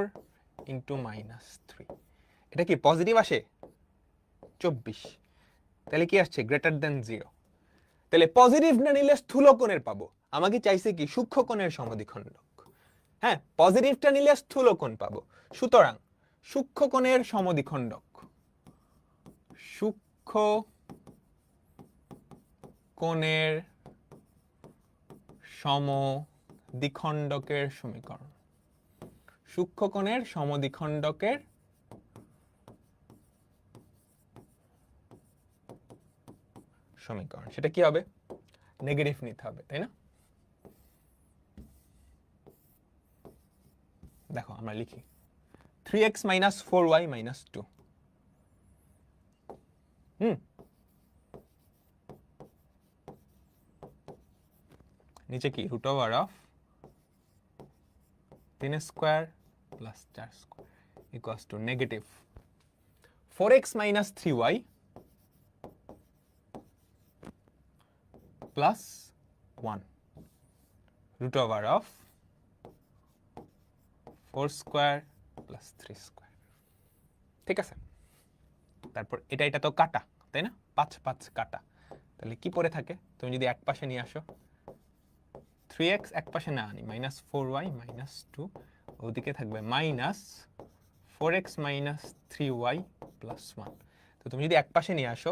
[SPEAKER 1] ইন্টু মাইনাস 3, এটা কি পজিটিভ আসে? 24, তাহলে কি আসছে? Greater than 0। তাহলে পজিটিভ না নিলে স্থূলকোণের পাবো, আমাকে চাইছে কি সূক্ষ্মকোণের সমদ্বিখণ্ডক। হ্যাঁ, পজিটিভটা নিলে স্থূলকোণ পাবো, সুতরাং সূক্ষ্মকোণের সমদ্বিখণ্ডক, সূক্ষ্মকোণের সমদ্বিখণ্ডকের সমীকরণ, সূক্ষ্মকোণের সমদ্বিখণ্ডকের সমীকরণ, সেটা কি হবে? নেগেটিভ নিতে হবে, তাই না? দেখো আমরা লিখি 3x minus 4y minus 2, নিচে কি root over of 3 square plus 4 square equals to negative 4x minus 3y plus 1 root over of 4 square plus 3 square. ঠিক আছে, তারপর এটা তো কাটা, তাই না? 5 5 কাটা, তাহলে কি পড়ে থাকে? তুমি যদি এক পাশে নিয়ে আসো, 3x এক পাশে না আনি, মাইনাস 4y মাইনাস 2, ওদিকে থাকবে minus 4x minus 3y plus 1। তো তুমি যদি এক পাশে নিয়ে আসো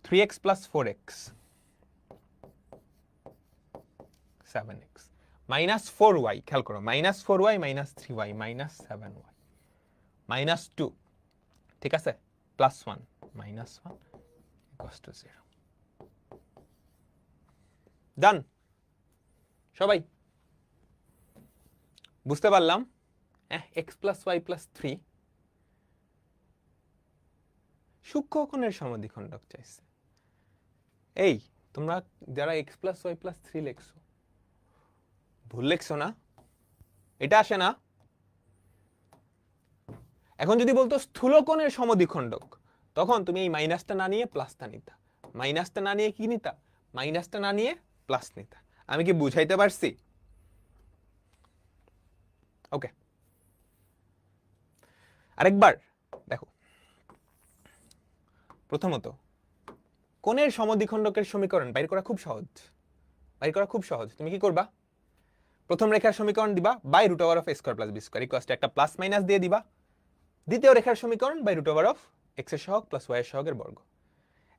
[SPEAKER 1] 3x plus 4x 7x minus 4y, খেয়াল করো, minus 4y minus 3y minus 7y minus 2, ঠিক আছে, প্লাস 1 মাইনাস 1 ইকুয়ালস টু 0। ডান, সবাই বুঝতে পারলাম? x প্লাস ওয়াই প্লাস 3 সূক্ষ্মকোণের সমদ্বিখণ্ডক চাইছে। এই তোমরা যারা x প্লাস ওয়াই প্লাস 3 লিখছো, ভুল লিখছো না? এটা আসে না? এখন যদি বলতো স্থূলকোণের সমদ্বিখণ্ডক, তখন তুমি এই মাইনাসটা না নিয়ে প্লাসটা নিতা, মাইনাসটা না নিয়ে কি নিতা? মাইনাসটা না নিয়ে প্লাস নিতা। আমি কি বুঝাইতে পারছি? ওকে, আরেকবার দেখো। প্রথমত কোণের সমদ্বিখণ্ডকের সমীকরণ বাইর করা খুব সহজ। তুমি কি করবা? প্রথম রেখার সমীকরণ দিবা by root over of a square plus b square equals to একটা প্লাস মাইনাস দিয়ে দিবা। দ্বিতীয় রেখার সমীকরণ by root over of x এর সহগ প্লাস y এর সহগের বর্গ।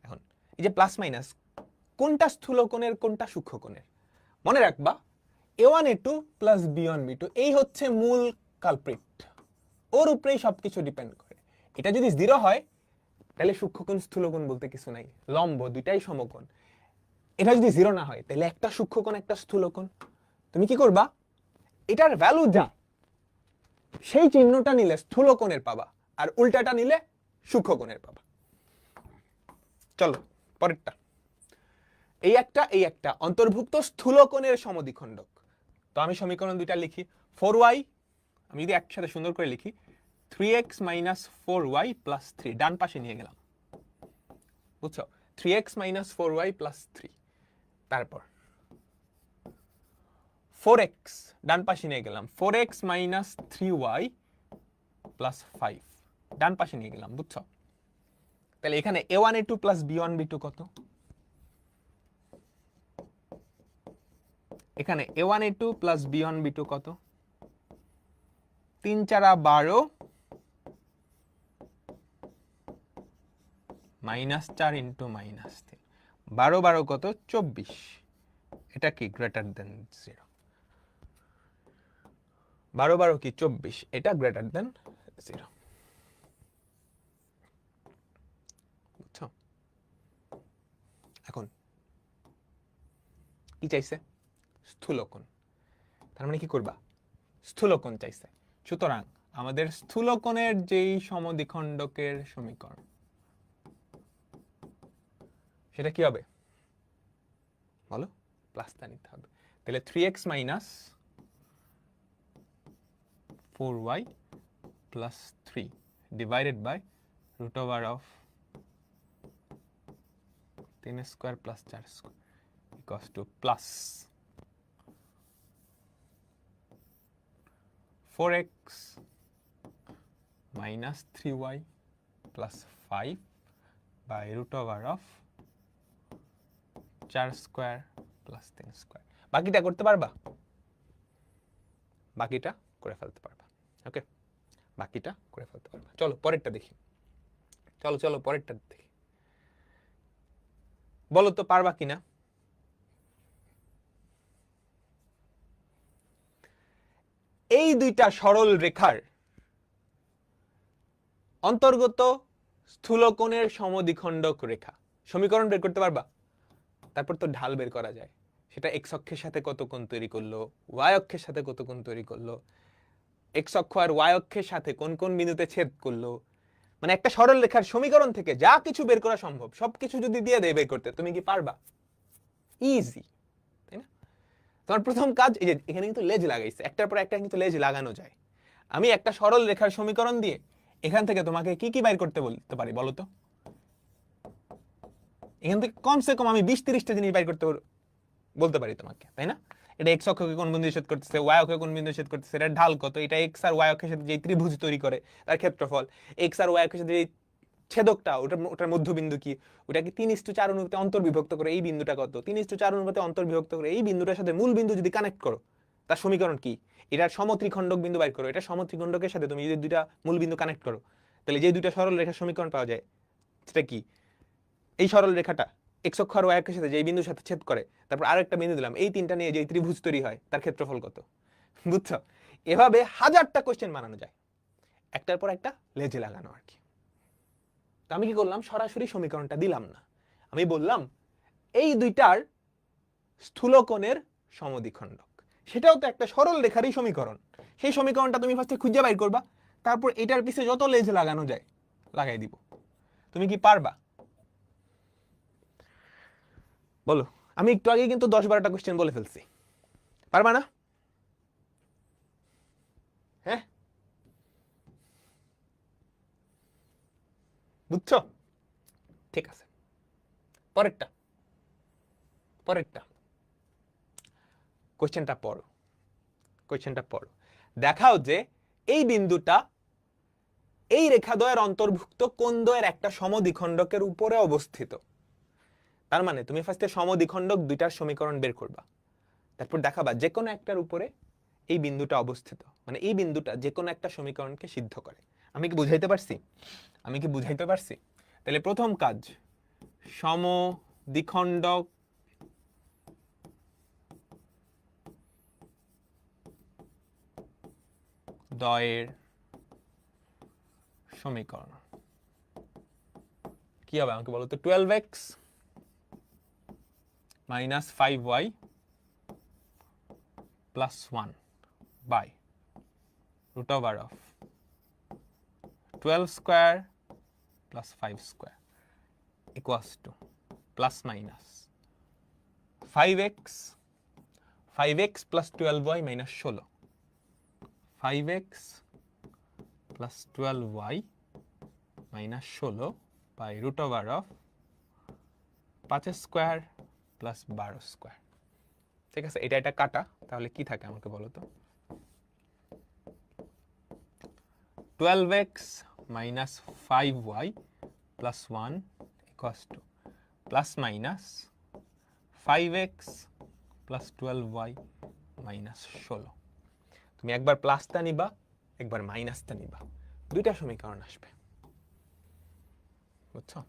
[SPEAKER 1] এখন এই যে প্লাস মাইনাস, কোনটা স্থূলকোণের কোনটা সূক্ষ্মকোণের মনে রাখবা। a1 a2 plus b1 b2 এই হচ্ছে মূল কালপ্রিট, ওর উপরেই সবকিছু ডিপেন্ড করে। এটা যদি 0 হয় তাহলে সূক্ষ্মকোণ স্থূলকোণ বলতে কিছু নাই, লম্ব দুইটাই সমকোণ। এটা যদি 0 না হয় তাহলে একটা সূক্ষ্মকোণ একটা স্থূলকোণ। তুমি কি করবা? এটার ভ্যালু যা, সেই চিহ্নটা নিলে স্থূলকোণের পাবা, আর উল্টাটা নিলে সূক্ষ্মকোণের পাবা। চলো পরেরটা, এই একটা অন্তর্ভুক্ত স্থূলকোণের সমদ্বিখণ্ডক। তো আমি সমীকরণ দুইটা লিখি। 4y, আমি যদি একসাথে সুন্দর করে লিখি, 3x মাইনাস 4y প্লাস 3 ডান পাশে নিয়ে গেলাম, বুঝছো? 3x মাইনাস 4y প্লাস 3, তারপর 4x ডান পাশে নিয়ে গেলাম, 4x মাইনাস 3y প্লাস 5 ডান পাশে নিয়ে গেলাম, বুঝছো? তাহলে এখানে a1 a2 plus b1 b2 কত? এখানে a1 a2 plus b1 b2 কত? 3 4 12 -4 ইন্টু -3, 12 12 কত? 24। এটা কি গ্রেটার দেন 0? 12 12 কি 24, এটা গ্রেটার দেন 0। বুঝছো? এখন কি চাইছে? স্থূলকোণ। তার মানে কি করবা? স্থূলকোণ চাইছে। সুতরাং আমাদের স্থূলকোণের যেই সমদ্বিখণ্ডকের সমীকরণ, সেটা কি হবে বলো? প্লাসটা নিতে হবে। তাহলে 3x minus 4y plus 3 divided by root over of 3 square plus 4 square equals to plus 4x minus 3y plus 5 by root over of 4 square plus 3 square। বাকিটা করতে পারবা? বাকিটা করে ফেলতে পারবা। ওকে, বাকিটা করে ফেলতে পারবা। চলো পরেরটা দেখি। চলো পরেরটা দেখি। বলো তো পারবা কিনা? এই দুইটা সরল রেখার অন্তর্গত স্থূলকোণের সমদ্বিখণ্ডক রেখা সমীকরণ বের করতে পারবা? তারপর তো ঢাল বের করা যায়। সেটা এক্স অক্ষের সাথে কত কোণ তৈরি করলো, ওয়াই অক্ষের সাথে কত কোণ তৈরি করলো, এক্স অক্ষ আর ওয়াই অক্ষের সাথে কোন কোন বিন্দুতে ছেদ করলো। মানে একটা সরল রেখার সমীকরণ থেকে যা কিছু বের করা সম্ভব সবকিছু যদি দিয়ে দেয় বের করতে, তুমি কি পারবা? ইজি, তাই না? তোমার প্রথম কাজ এই যে এখানে কিন্তু লেজ লাগাইছে, একটার পর একটা কিন্তু লেজ লাগানো যায়। আমি একটা সরল রেখার সমীকরণ দিয়ে এখান থেকে তোমাকে কি কি বাইর করতে বলতে পারি বলো তো? এখান থেকে কমসে কম আমি 20-30টা জিনিস বাইর করতে বলতে পারি তোমাকে, তাই না? এটা এক্স অক্ষকে কোন বিন্দু ছেদ করতেছে, ওয়াই অক্ষকে কোন বিন্দু ছেদ করতেছে, এটা ঢাল কত, এটা এক্স আর ওয়াই অক্ষের সাথে যে ত্রিভুজ তৈরি করে তার ক্ষেত্রফল, এক্স আর ওয়াই অক্ষের সাথে যে ছেদকটা ওটার মধ্যবিন্দু কি, ওটাকে 3:4 অনুপাতে অন্তর্বিভক্ত করে এই বিন্দুটা কত, 3:4 অনুপাতে অন্তর্বিভক্ত করে এই বিন্দুটার সাথে মূল বিন্দু যদি কানেক্ট করো তার সমীকরণ কি, এটার সমত্রিখণ্ডক বিন্দু বাইর করো, এটা সমত্রিখণ্ডকের সাথে তুমি যদি দুইটা মূল বিন্দু কানেক্ট করো তাহলে যে দুইটা সরল রেখার সমীকরণ পাওয়া যায় সেটা কি? এই সরল রেখাটা এক্স অক্ষ আর ওয়াই অক্ষের সাথে যে বিন্দুর সাথে ছেদ করে, তারপর আরো একটা বিন্দু দিলাম, এই তিনটা নিয়ে যে ত্রিভুজ তৈরি হয় তার ক্ষেত্রফল কত। বুঝছো? এভাবে হাজারটা কোশ্চেন বানানো যায়, একটার পর একটা লেজে লাগানো আর কি। তো আমি কি করলাম? সরাসরি সমীকরণটা দিলাম না, আমি বললাম এই দুইটার স্থূলকোণের সমদ্বিখণ্ডক, সেটাও তো একটা সরল রেখারই সমীকরণ। সেই সমীকরণটা তুমি ফার্স্টে খুঁজে বাইর করবা, তারপর এটার পিছে যত লেজ লাগানো যায় লাগাই দিব। তুমি কি পারবা? বলো। আমি একটু আগে কিন্তু 10-12টা কোশ্চেন বলে ফেলছি, পারবা না? হ্যাঁ, বুঝছো? ঠিক আছে, পরেরটা কোশ্চেনটা পড়ো। দেখাও যে এই বিন্দুটা এই রেখাদ্বয়ের অন্তর্ভুক্ত কোণদ্বয়ের একটা সমদ্বিখণ্ডকের উপরে অবস্থিত। তার মানে তুমি ফার্স্টে সমদ্বিখণ্ডক দুইটার সমীকরণ বের করবা, তারপর দেখাবা যে কোনো একটার উপরে এই বিন্দুটা অবস্থিত, মানে এই বিন্দুটা যে কোনো একটা সমীকরণকে সিদ্ধ করে। আমি কি বুঝাইতে পারছি? তাহলে প্রথম কাজ, সমদ্বিখণ্ডক দ্বয়ের সমীকরণ কি হবে আমাকে বলো তো? 12x minus 5y plus 1 by root over of 12 square plus 5 square equals to plus minus 5x plus 12y minus 16, 5x plus 12y minus 16 by root over of 5 square plus 12 square। ঠিক আছে, এটা কাটা, তাহলে কি থাকে আমাকে বলো তো? 12x minus 5y plus 1 equals to plus minus 5x plus 12y minus 16। তুমি একবার প্লাসটা নিবা, একবার মাইনাসটা নিবা, দুইটা সমীকরণ আসবে, বুঝছো?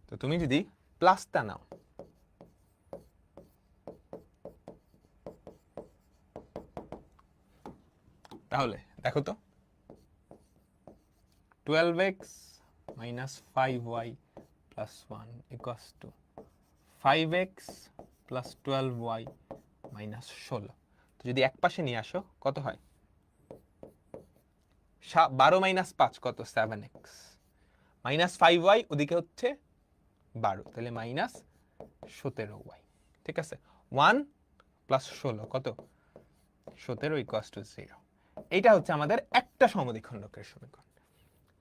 [SPEAKER 1] তো তুমি যদি প্লাসটা নাও, তাহলে দেখো তো 12x minus 5y plus 1 equals to 5x plus 12y minus 16। তো যদি এক পাশে নিয়ে আসো কত হয়? 12 মাইনাস 5 কত? 7x মাইনাস 5y ওদিকে হচ্ছে 12, তাহলে মাইনাস 17y। ঠিক আছে, 1 প্লাস 16 কত? 17 ইকুয়ালস টু 0। এটা হচ্ছে আমাদের একটা সমদ্বিখণ্ডকের সমীকরণ।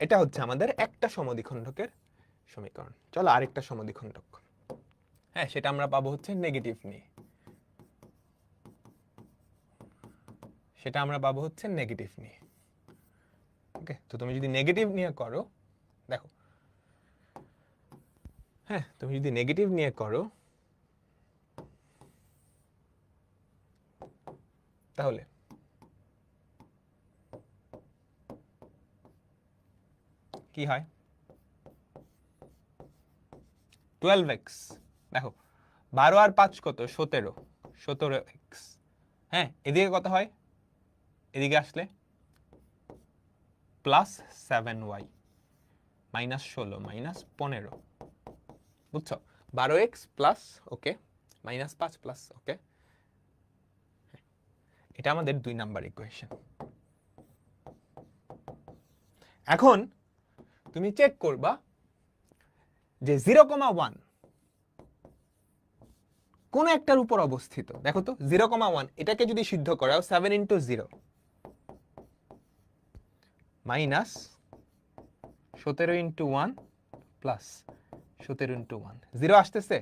[SPEAKER 1] এটা হচ্ছে আমাদের একটা সমদ্বিখণ্ডকের সমীকরণ। চলো আরেকটা সমদ্বিখণ্ডক, হ্যাঁ সেটা আমরা পাবো হচ্ছে নেগেটিভ নিয়ে। সেটা আমরা পাবো হচ্ছে নেগেটিভ নিয়ে। ওকে, তো তুমি যদি নেগেটিভ নিয়ে করো, দেখো হ্যাঁ তুমি যদি নেগেটিভ নিয়ে করো তাহলে কি হয়? 12x, দেখো 12 আর 5 কত? 17, 17x। হ্যাঁ এদিকে কত হয়? এদিকে আসলে প্লাস 7y মাইনাস 16 মাইনাস 15, বুঝছো? 12x প্লাস ওকে মাইনাস 5 প্লাস ওকে, এটা আমাদের 2 নাম্বার ইকুয়েশন। এখন তুমি চেক করবা যে 0,1 কোন একটার উপর অবস্থিত। দেখো তো 0,1 এটাকে যদি সিদ্ধ করাও 7 into 0 minus 17 into 1 plus 17 into 1, 0 আসতেছে?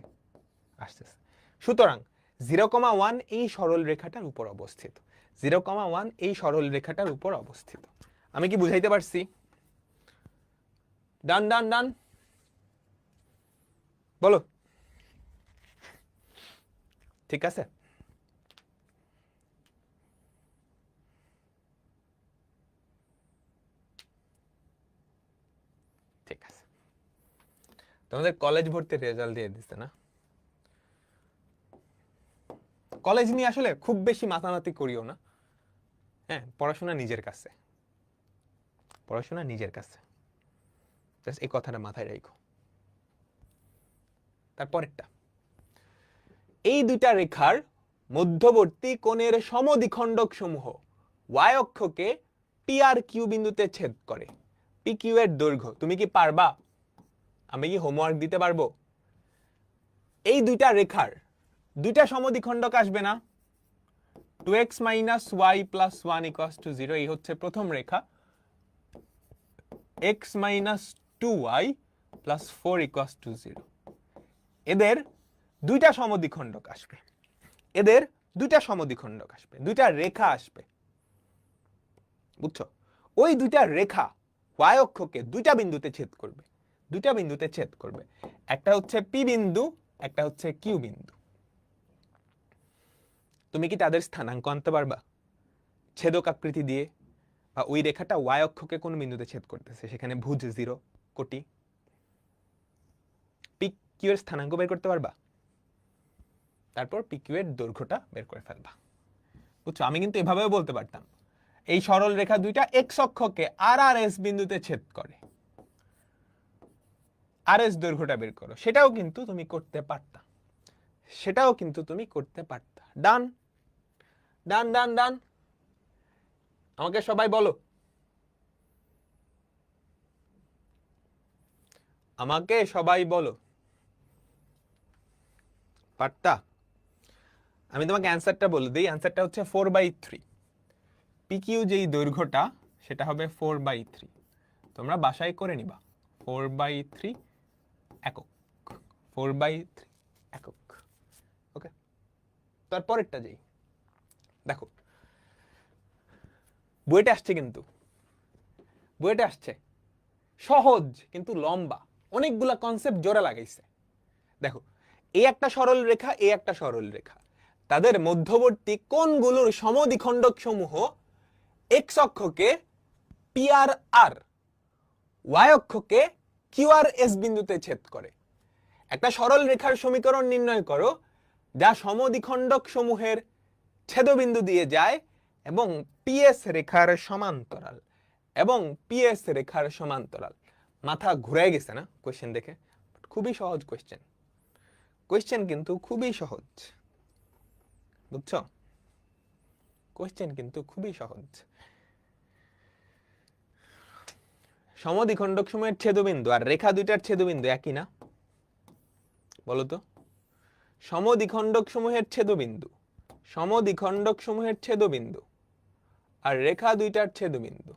[SPEAKER 1] আসতেছে। সুতরাং 0,1 এই সরল রেখাটার উপর অবস্থিত। 0,1 এই সরল রেখাটার উপর অবস্থিত। আমি কি বুঝাইতে পারছি? ডান ডান ডান বলো, ঠিক আছে? ঠিক আছে, তোমাদের কলেজ ভর্তির রেজাল্ট দিয়ে দিচ্ছে না? কলেজ নিয়ে আসলে খুব বেশি মাতামাতি করিও না, হ্যাঁ পড়াশোনা নিজের কাছে, পড়াশোনা নিজের কাছে, এই কথাটা মাথায় রাখো। তারপরেরটা, এই দুইটা রেখার মধ্যবর্তী কোণের সমদ্বিখণ্ডক সমূহ y অক্ষকে পি আর কিউ বিন্দুতে ছেদ করে। পি কিউ এর দৈর্ঘ্য তুমি কি পারবা? আমি কি হোমওয়ার্ক দিতে পারবো? এই দুইটা রেখার দুইটা সমদ্বিখণ্ডক আসবে না? 2x minus y plus 1 equals to 0, এই হচ্ছে প্রথম রেখা। x minus 2y plus 4 equals to 0, এদের দুইটা সমদ্বিখণ্ডক আসবে, এদের দুইটা সমদ্বিখণ্ডক আসবে, দুইটা রেখা আসবে, বুঝছো? ওই দুইটা রেখা y অক্ষকে দুইটা বিন্দুতে ছেদ করবে, দুইটা বিন্দুতে ছেদ করবে। একটা হচ্ছে পি বিন্দু, একটা হচ্ছে কিউ বিন্দু। তুমি কি তাদের স্থানাঙ্ক আনতে পারবা ছেদক আকৃতি দিয়ে? বা ওই রেখাটা y অক্ষকে কোন বিন্দুতে ছেদ করতেছে, সেখানে ভুজ 0 কোটি, পি কিউ এর স্থানাঙ্ক বের করতে পারবা? তারপর পি কিউ এর দৈর্ঘ্যটা বের করে ফেলবা, বুঝছো? আমি কিন্তু এভাবেও বলতে পারতাম, এই সরল রেখা দুইটা x অক্ষকে আর আর এস বিন্দুতে ছেদ করে, আর এস দৈর্ঘ্যটা বের করো, সেটাও কিন্তু তুমি করতে পারতা, সেটাও কিন্তু তুমি করতে পারতা। ডান ডান ডান ডান, আমাকে সবাই বলো, আমাকে সবাই বলো, পারতা? আমি তোমাকে অ্যান্সারটা বলে দিই, অ্যান্সারটা হচ্ছে 4/3। পি কিউ যেই দৈর্ঘ্যটা সেটা হবে 4/3, তোমরা বাসায় করে নিবা 4/3 একক, 4/3 একক। ওকে, তারপরেরটা যাই। দেখো বইটা আসছে, কিন্তু বইটা আসছে সহজ কিন্তু লম্বা, অনেকগুলা কনসেপ্ট জোড়া লাগাইছে। দেখো এই একটা সরল রেখা, এই একটা সরল রেখা, তাদের মধ্যবর্তী কোণগুলোর সমদ্বিখণ্ডক সমূহ এক্স অক্ষকে পি আর আর, ওয়াই অক্ষকে কিউ আর এস বিন্দুতে ছেদ করে। একটা সরল রেখার সমীকরণ নির্ণয় করো যা সমদ্বিখণ্ডক সমূহের ছেদবিন্দু দিয়ে যায় এবং পিএস রেখার সমান্তরাল, এবং পিএস রেখার সমান্তরাল। মাথা ঘুরে গেছে না কোশ্চেন দেখে? খুবই সহজ কোশ্চেন, কোশ্চেন কিন্তু খুবই সহজ, বুঝছো? কোশ্চেন কিন্তু খুবই সহজ। সমদ্বিখণ্ডক সমূহের ছেদবিন্দু আর রেখা দুইটার ছেদবিন্দু একই না? বলো তো। সমদ্বিখণ্ডক সমূহের ছেদবিন্দু, সমদ্বিখণ্ডক সমূহের ছেদবিন্দু আর রেখা দুইটার ছেদবিন্দু,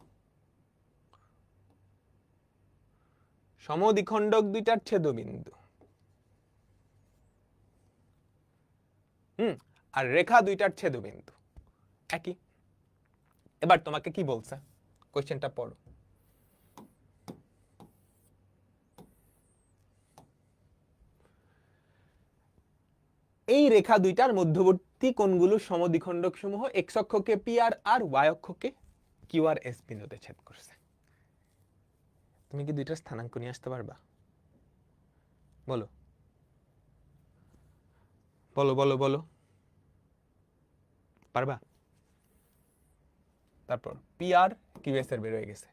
[SPEAKER 1] সমদ্বিখণ্ডক দুইটার ছেদবিন্দু আর রেখা দুইটার ছেদবিন্দু একই। এবার তোমাকে কি বলছে কোশ্চেনটা পড়ো। এই রেখা দুইটার মধ্যবর্তী কোণগুলো সমদ্বিখণ্ডক সমূহ এক্স অক্ষকে পি আর আর, ওয়াই অক্ষকে কিউ আর এস বিন্দুতে ছেদ করছে। তুমি কি দুইটার স্থানাঙ্ক নিয়ে আসতে পারবা? বলো বলো বলো বলো, পারবা? তারপর পি আর কিউ এস এর বের হয়ে গেছে,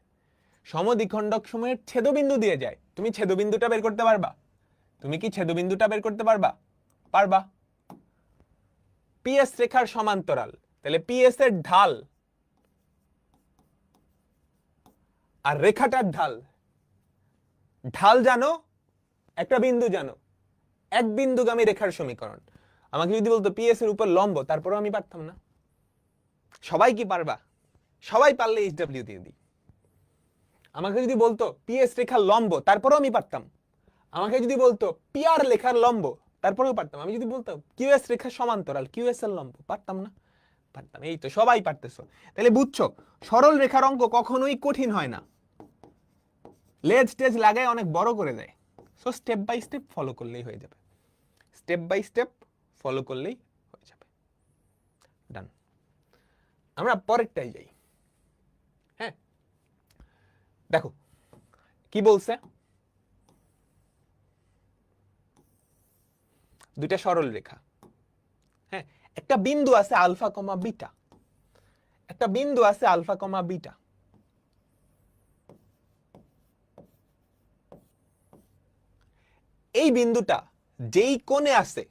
[SPEAKER 1] সমদ্বিখণ্ডক সমূহের ছেদবিন্দু দিয়ে যায়। তুমি ছেদবিন্দুটা বের করতে পারবা? তুমি কি ছেদবিন্দুটা বের করতে পারবা? পারবা। পিএস রেখার সমান্তরাল, তাহলে পিএস এর ঢাল আর রেখাটার ঢাল, ঢাল জানো, একটা বিন্দু জানো, এক বিন্দুগামী রেখার সমীকরণ। আমাকে যদি বলতো পিএস এর উপর লম্ব, তারপরেও আমি পারতাম না। সবাই কি পারবা? সবাই পারলে এইচডব্লিউ দিয়ে দিই। আমাকে যদি বলতো পিএস রেখার লম্ব, তারপরেও আমি পারতাম। আমাকে যদি বলতো পিআর লেখার লম্ব, তারপরেও পারতাম। আমি যদি বলতাম কিউএস রেখার সমান্তরাল, কিউএস এর লম্ব, পারতাম না? পারতাম। এই তো সবাই পারতেছো। তাহলে বুঝছো সরল রেখার অঙ্ক কখনোই কঠিন হয় না, লেজ টেজ লাগায় অনেক বড় করে দেয়। So step by step follow করলেই হয়ে যাবে, স্টেপ বাই স্টেপ ফলো করলেই হয়ে যাবে। ডান। আমরা পরেরটাই যাই। হ্যাঁ দেখো কি বলছে, দুইটা সরল রেখা, হ্যাঁ একটা বিন্দু আছে আলফা কমা বিটা, একটা বিন্দু আছে আলফা কমা বিটা। এই বিন্দুটা যেই কোণে আছে,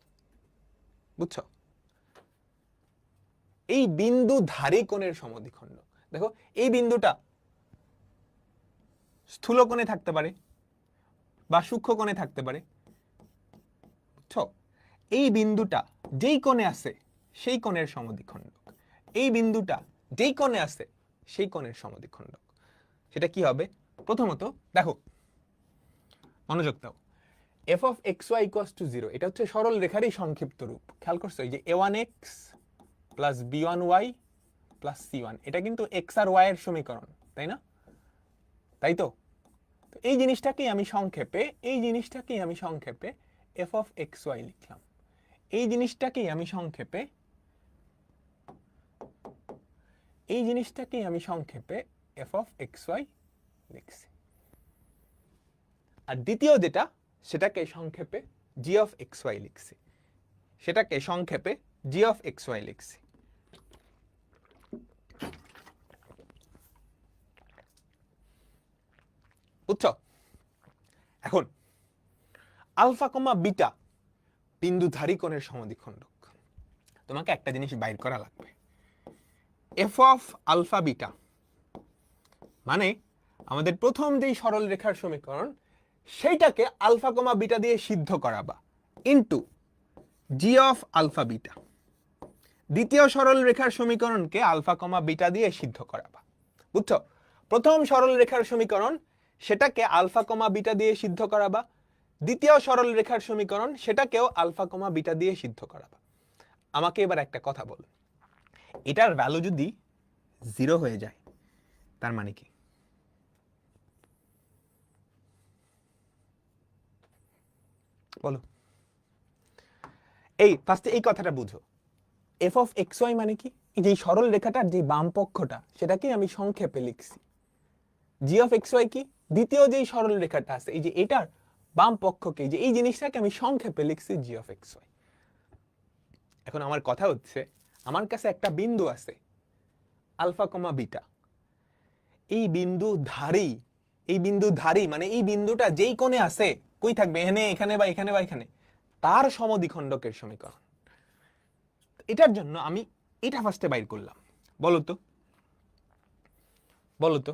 [SPEAKER 1] বুঝছো, এই বিন্দু ধারী কোণের সমদ্বিখণ্ড। দেখো এই বিন্দুটা স্থূল কোণে থাকতে পারে বা সূক্ষ্ম কোণে থাকতে পারে, বুঝছো? এই বিন্দুটা যেই কোণে আছে সেই কোণের সমদ্বিখণ্ডক, এই বিন্দুটা যেই কোণে আছে সেই কোণের সমদ্বিখণ্ডক। সেটা কি হবে? প্রথমত দেখো, মনোযোগ দাও, f of xy equals to 0, এটা হচ্ছে সরল রেখারই সংক্ষিপ্ত রূপ। খেয়াল করছো এই যে a1x plus b1y plus c1, এটা কিন্তু x আর y এর সমীকরণ, তাই না? তাই তো? এই জিনিসটাকেই আমি সংক্ষেপে, এই জিনিসটাকেই আমি সংক্ষেপে f of xy লিখলাম। এই জিনিসটাকেই আমি সংক্ষেপে, এই জিনিসটাকেই আমি সংক্ষেপে f of xy লিখছি। আর দ্বিতীয় যেটা, সেটাকে সংক্ষেপে g of xy লিখছি, সেটাকে সংক্ষেপে g of xy লিখছি। বুঝছো? এখন আলফা কমা বিটা বিন্দুধারী কোণের সমদ্বিখণ্ডক। তোমাকে একটা জিনিস বাইর করা লাগবে, এফ অফ আলফা বিটা মানে আমাদের প্রথম যেই সরল রেখার সমীকরণ, সেইটাকে আলফা কমা বিটা দিয়ে সিদ্ধ করাবা into G of alpha beta. দ্বিতীয় সরল রেখার সমীকরণকে আলফা কমা বিটা দিয়ে সিদ্ধ করাবা। বুঝছো? প্রথম সরল রেখার সমীকরণ, সেটাকে আলফা কমা বিটা দিয়ে সিদ্ধ করাবা, দ্বিতীয় সরল রেখার সমীকরণ সেটাকেও আলফা কমা বিটা দিয়ে সিদ্ধ করাবা। আমাকে এবার একটা কথা বল, এটার ভ্যালু যদি 0 হয়ে যায় তার মানে কি? বলো। এই ফার্স্টে এই কথাটা বুঝো, এফ অফ এক্স ওয়াই মানে কি? এই যে সরল রেখাটার যে বাম পক্ষটা সেটাকে আমি সংক্ষেপে লিখছি। জি অফ এক্স ওয়াই কি? দ্বিতীয় যেই সরল রেখাটা আছে এই যে এটার বাম পক্ষকে, যে এই জিনিসটাকে আমি সংক্ষেপে লিখছি জি অফ এক্স ওয়াই। এখন আমার কথা হচ্ছে, আমার কাছে একটা বিন্দু আছে আলফা কমা বিটা, এই বিন্দু ধারী মানে এই বিন্দুটা যেই কোণে আছে, কই থাকবে, এখানে এখানে বা এখানে বা এখানে, তার সমদ্বিখণ্ডকের সমীকরণ। এটার জন্য আমি এটা ফার্স্টে বাইর করলাম। বলো তো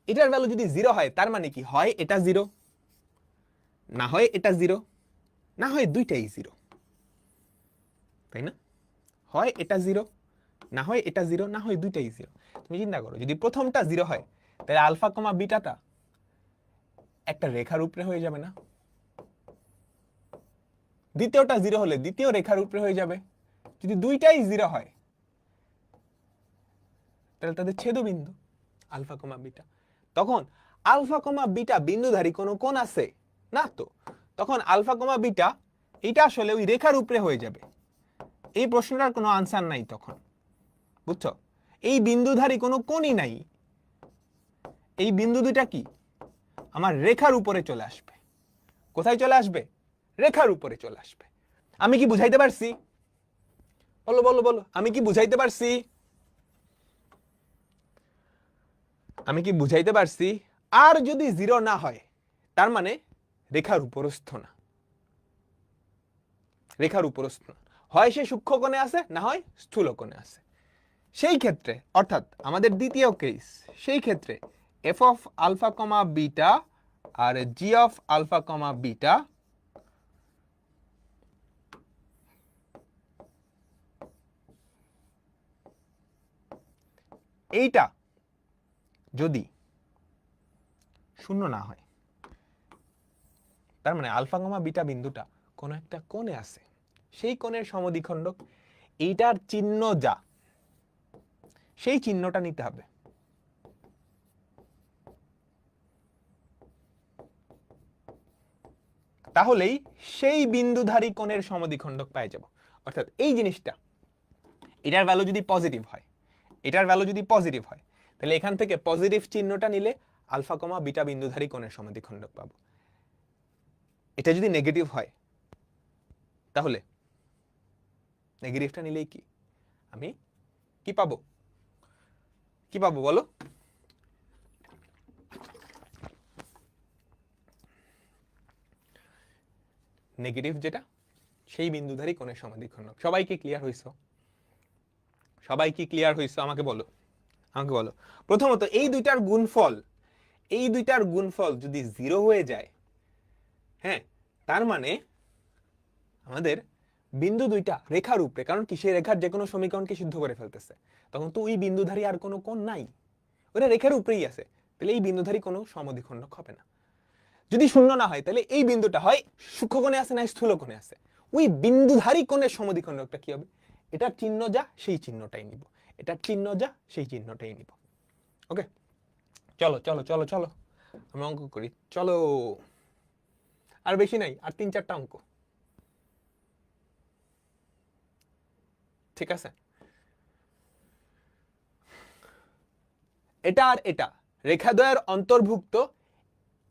[SPEAKER 1] এটার ভ্যালু যদি 0 হয় তার মানে কি? হয় এটা 0, না হয় এটা 0, না হয় দুইটাই 0, তাই না? হয় এটা 0, না হয় এটা 0, না হয় দুইটাই 0। তুমি চিন্তা করো, যদি প্রথমটা 0 হয় তাহলে আলফা কমা বিটাটা একটা রেখার উপরে হয়ে যাবে না? দ্বিতীয়টা 0 হলে দ্বিতীয় রেখার উপরে হয়ে যাবে। যদি দুইটাই 0 হয় তাহলে তাদের ছেদবিন্দু আলফা কমা বিটা। তখন আলফা কমা বিটা বিন্দুধারী কোনো কোণ আছে না? তো তখন আলফা কমা বিটা এটা আসলে ওই রেখার উপরে হয়ে যাবে। এই প্রশ্নটার কোনো আনসার নাই তখন, বুঝছো? এই বিন্দুধারী কোনো কোণই নাই, এই বিন্দু দুইটা কি আমার রেখার উপরে চলে আসবে। কোথায় চলে আসবে? রেখার উপরে চলে আসবে। আমি কি বুঝাইতে পারছি? বলো বলো বলো, আমি কি বুঝাইতে পারছি? আমি কি বুঝাইতে পারছি? আর যদি 0 না হয় তার মানে রেখার উপরস্থ না, রেখার উপরস্থ না, হয় সে সূক্ষ্ম কোণে আছে না হয় স্থূল কোণে আছে। সেই ক্ষেত্রে অর্থাৎ আমাদের দ্বিতীয় কেস, সেই ক্ষেত্রে F of alpha comma beta আর G of alpha comma beta এইটা যদি শূন্য না হয় তার মানে আলফা কমা বিটা বিন্দুটা কোন একটা কোণে আছে, সেই কোণের সমদ্বিখণ্ডক। এইটার চিহ্ন যা, সেই চিহ্নটা নিতে হবে। তাহলেই সেই বিন্দুধারী কোণের সমদ্বিখণ্ডক পেয়ে যাব। অর্থাৎ এই জিনিসটা, এটার ভ্যালু যদি পজিটিভ হয়, এটার ভ্যালু যদি পজিটিভ হয় তাহলে এখান থেকে পজিটিভ চিহ্নটা নিলে আলফা কমা বিটা বিন্দুধারী কোণের সমদ্বিখণ্ডক পাবো। এটা যদি নেগেটিভ হয় তাহলে নেগেটিভটা নিলেই কি আমি কি পাবো? কি পাবো বলো? নেগেটিভ যেটা, সেই বিন্দুধারী কোণের সমদ্বিখণ্ডক। সবাই কি ক্লিয়ার হইছো? সবাই কি ক্লিয়ার হইছো? আমাকে বলো, আমাকে বলো। প্রথমত এই দুইটার গুণফল যদি 0 হয়ে যায়, হ্যাঁ, তার মানে আমাদের বিন্দু দুইটা রেখার উপরে, কারণ কি সেই রেখার যে কোনো সমীকরণকে সিদ্ধ করে ফেলতেছে, তখন তো ওই বিন্দুধারী আর কোনো কোণ নাই, ওটা রেখার উপরেই আছে, তাহলে এই বিন্দুধারী কোনো সমদ্বিখণ্ডক হবে না। যদি শূন্য না হয় তাহলে এই বিন্দুটা হয় সূক্ষ্মকোণে আছে না স্থূল কোণে আছে, ওই বিন্দুধারী কোণের সমদ্বিখণ্ডকটা কি হবে? এটার চিহ্ন যা সেই চিহ্নটাই নিব, এটার চিহ্ন যা সেই চিহ্নটাই নিব। ওকে, চলো চলো চলো চলো আমরা অঙ্ক করি, চলো। আর বেশি নাই, আর 3-4টা অঙ্ক, ঠিক আছে? এটা আর এটা রেখাদ্বয়ের অন্তর্ভুক্ত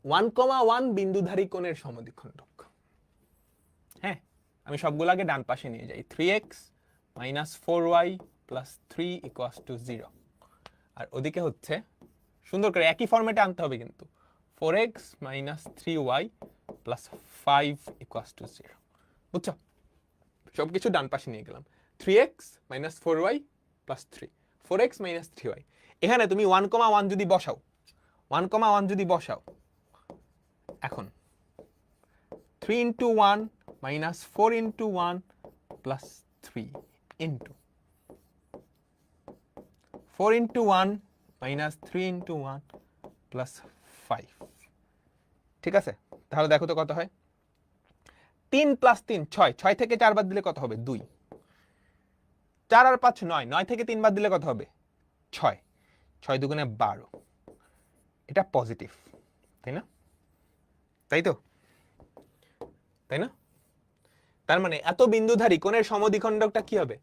[SPEAKER 1] 1,1 বিন্দুধারী কোণের সমদ্বিখণ্ডক। হ্যাঁ, আমি সবগুলোকে ডান পাশে নিয়ে যাই। 3x - 4y + 3 = 0। আর ওদিকে হচ্ছে সুন্দর করে একই ফরম্যাটে আনতে হবে কিন্তু, 4x - 3y + 5 = 0। বুঝছো? সবকিছু ডান পাশে নিয়ে গেলাম। 3x - 4y + 3, 4x - 3y। এখানে তুমি 1,1 যদি বসাও, 1,1 যদি বসাও, এখন 3 × 1 - 4 × 1 + 3 into 4 × 1 - 3 × 1 + 5 ঠিক আছে, তাহলে দেখো তো কত হয়। 3 প্লাস 3 6, 6 থেকে 4 বাদ দিলে কত হবে 2, 4 আর 5 9, 9 থেকে 3 বাদ দিলে কত হবে 6, 6 দুগুণে 12, এটা পজিটিভ, তাই না? তাই তো, তাই না? তার মানে এত বিন্দুধারী কোণের সমদ্বিখণ্ডকটা কি হবে,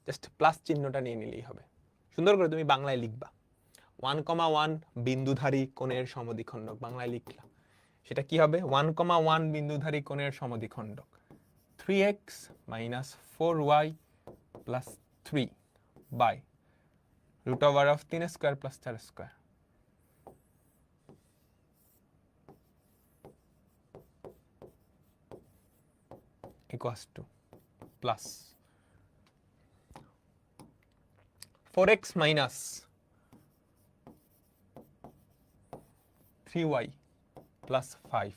[SPEAKER 1] জাস্ট প্লাস চিহ্নটা নিয়ে নিলেই হবে। সুন্দর করে তুমি বাংলায় লিখবা 1,1 বিন্দুধারী কোণের সমদ্বিখণ্ডক, বাংলায় লিখলাম সেটা কি হবে 1,1 বিন্দুধারী কোণের সমদ্বিখণ্ডক 3x minus 4y plus 3 by root over of 3 square plus 4 square equals to plus 4x minus 3y plus 5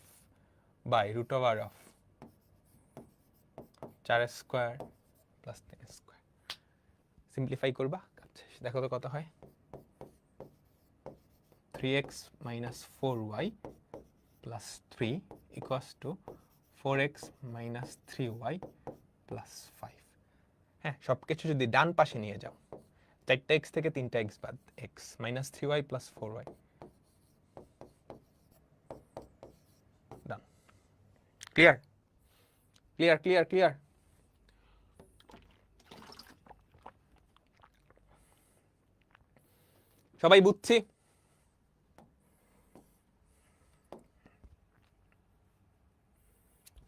[SPEAKER 1] by root over of 4 square plus 3 square. Simplify করবা, দেখো তো কত হয় 3x minus 4y plus 3 equals to 4x minus 3y plus 5. হ্যাঁ, সবকিছু যদি ডান পাশে নিয়ে যাও, 4টা x থেকে 3টা x বাদ, x minus 3y plus 4y, done. Clear clear clear clear. সবাই বুঝছি?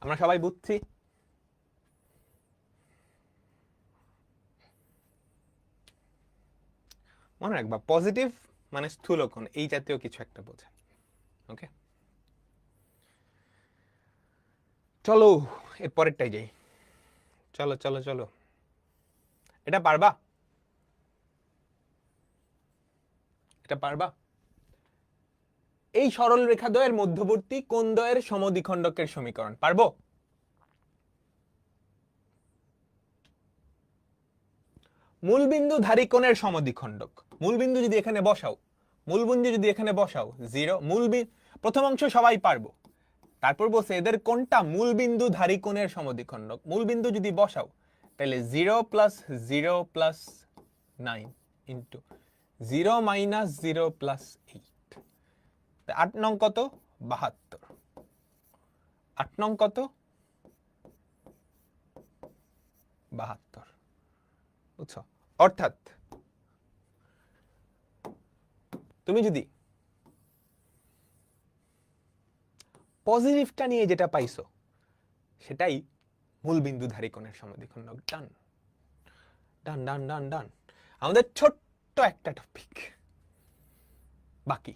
[SPEAKER 1] আমরা সবাই বুঝছি? মনে রাখবা পজিটিভ মানে স্থূলকোণ, এই জাতীয় কিছু একটা বোঝায়। ওকে, চলো এর পরেরটাই যাই। চলো চলো চলো, এটা পারবা? এটা পারবা? এই সরল রেখা দ্বয়ের মধ্যবর্তী কোণ দ্বয়ের সমদ্বিখণ্ডকের সমীকরণ পারবো? মূলবিন্দু ধারী কোণের সমদ্বিখণ্ডক, মূলবিন্দু যদি এখানে বসাও, মূলবিন্দু যদি এখানে বসাও 0, প্রথম অংশ সবাই পারবো, তারপর বসে এদের কোনটা মূলবিন্দু ধারী কোণের সমদ্বিখণ্ডক, মূলবিন্দু যদি বসাও তাহলে 0 plus 0 plus 9 into 0 minus 0 plus 8, 8 নং কত 72, 8 নং কত 72, বুঝছো? অর্থাৎ তুমি যদি পজিটিভটা নিয়ে যেটা পাইছো সেটাই মূলবিন্দুধারী কোণের সমদ্বিখণ্ডক। ডান ডান ডান ডান ডান। আমাদের ছোট্ট একটা টপিক বাকি,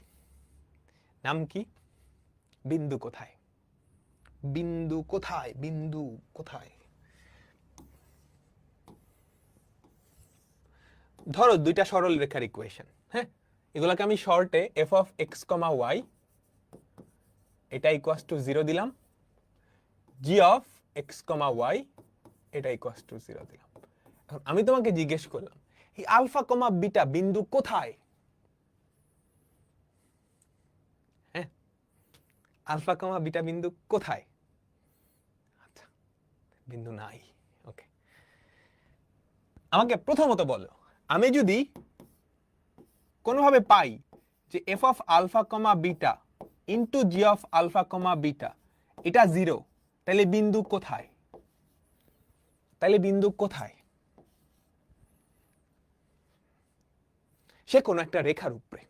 [SPEAKER 1] নাম কি? বিন্দু কোথায়, বিন্দু কোথায়, বিন্দু কোথায়। ধরো দুইটা সরল রেখার ইকুয়েশন, হ্যাঁ, এগুলোকে আমি শর্টে f of x, y এটা ইকুয়ালস টু 0 দিলাম, g of x, y এটা ইকুয়ালস টু 0 দিলাম। এখন আমি তোমাকে জিজ্ঞেস করলাম এই আলফা কমা বিটা বিন্দু কোথায়? হ্যাঁ, আলফা কমা বিটা বিন্দু কোথায়? আচ্ছা, বিন্দু নাই। ওকে, আমাকে প্রথমত বলো, আমি যদি কোনোভাবে পাই যে f of alpha comma beta into G of alpha comma beta এটা 0, তাহলে বিন্দু কোথায়? তাহলে বিন্দু কোথায়? সে কোনো একটা রেখার উপরে,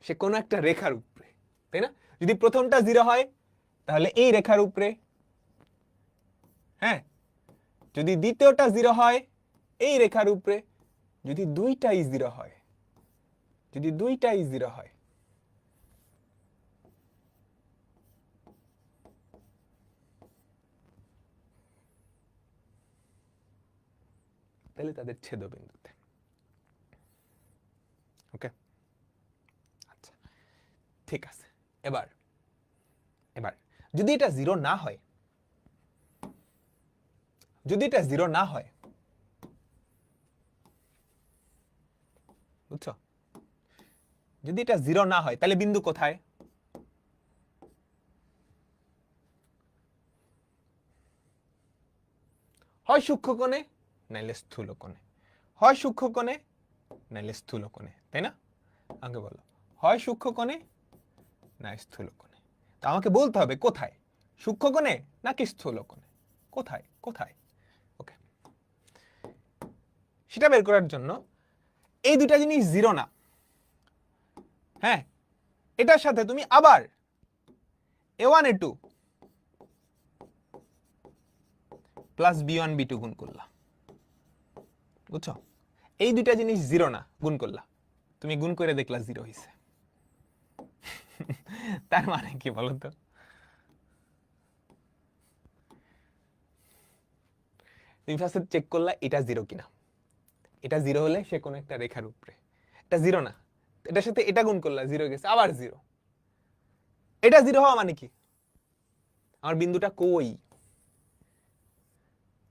[SPEAKER 1] সে কোনো একটা রেখার উপরে, তাই না? যদি প্রথমটা 0 হয় তাহলে এই রেখার উপরে, হ্যাঁ, যদি দ্বিতীয়টা 0 হয় এই রেখার উপরে, যদি দুইটাই 0 হয়, যদি দুইটাই 0 হয় তাহলে তাদের ছেদবিন্দুতে। ওকে, আচ্ছা ঠিক আছে। এবার এবার যদি এটা 0 না হয়, যদি এটা 0 না হয়, বুঝছো? যদি এটা 0 না হয় তাহলে বিন্দু কোথায়? হয় সূক্ষ্মকোণে নাইলে স্থূলকোণে, হয় সূক্ষ্মকোণে নাইলে স্থূলকোণে, তাই না? আমাকে বলো হয় সূক্ষ্মকোণে না স্থূলকোণে। তো আমাকে বলতে হবে কোথায়, সূক্ষ্মকোণে নাকি স্থূলকোণে, কোথায় কোথায়। ওকে, সেটা বের করার জন্য এই দুটা জিনিস জিরো না, হ্যাঁ, এটার সাথে তুমি আবার a1 a2 plus b1 b2 গুণ করলা, বুঝছো? এই দুটা জিনিস জিরো না, গুণ করলা, তুমি গুণ করে দেখলা জিরো হয়েছে। তার মানে কি বলতো, তুমি ফার্স্টে চেক করলা এটা জিরো কিনা, এটা জিরো হলে সে কোনো একটা রেখার উপরে, এটা জিরো না, এটার সাথে এটা গুণ করলা জিরো গেছে, আবার জিরো। এটা জিরো হওয়া মানে কি, আমার বিন্দুটা কই,